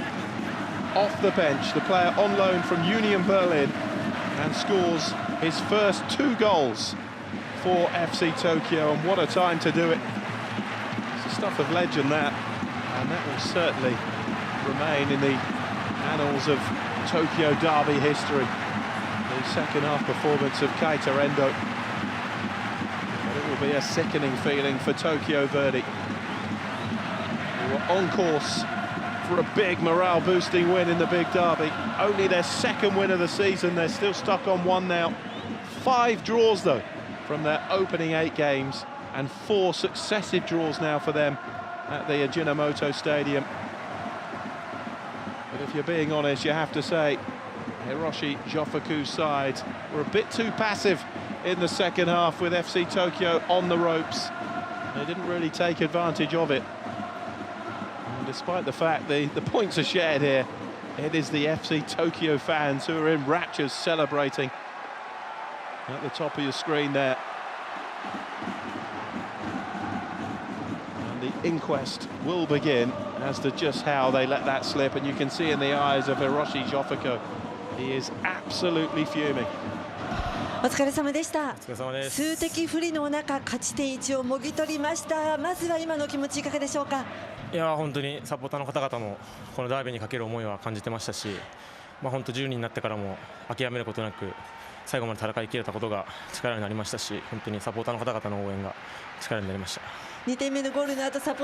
Off the bench, the player on loan from Union Berlin, and scores his first 2 goals for FC Tokyo, and what a time to do it. It's the stuff of legend, that, and that will certainly remain in the annals of Tokyo derby history. The second half performance of Keita Endo. But it will be a sickening feeling for Tokyo Verdy, who were on course for a big morale-boosting win in the big derby. Only their 2nd win of the season. They're still stuck on 1 now. 5 draws, though, from their opening 8 games, and 4 successive draws now for them at the Ajinomoto Stadium. But if you're being honest, you have to say Hiroshi Jofuku's side were a bit too passive in the second half, with FC Tokyo on the ropes. They didn't really take advantage of it. And despite the fact the points are shared here, it is the FC Tokyo fans who are in raptures celebrating at the top of your screen there. And the inquest will begin as to just how they let that slip, and you can see in the eyes of Hiroshi Jofuku, he is absolutely fuming. お疲れ様でした。数的不利の中、勝ち点1をもぎ取りました。まずは今の気持ちいかがでしょうか。いや本当にサポーターの方々のこのダービーにかける思いは感じてましたし、本当10人になってからも諦めることなく最後まで戦い切れたことが力になりましたし、本当にサポーターの方々の応援が力になりました。2点目のゴールの後、サポーター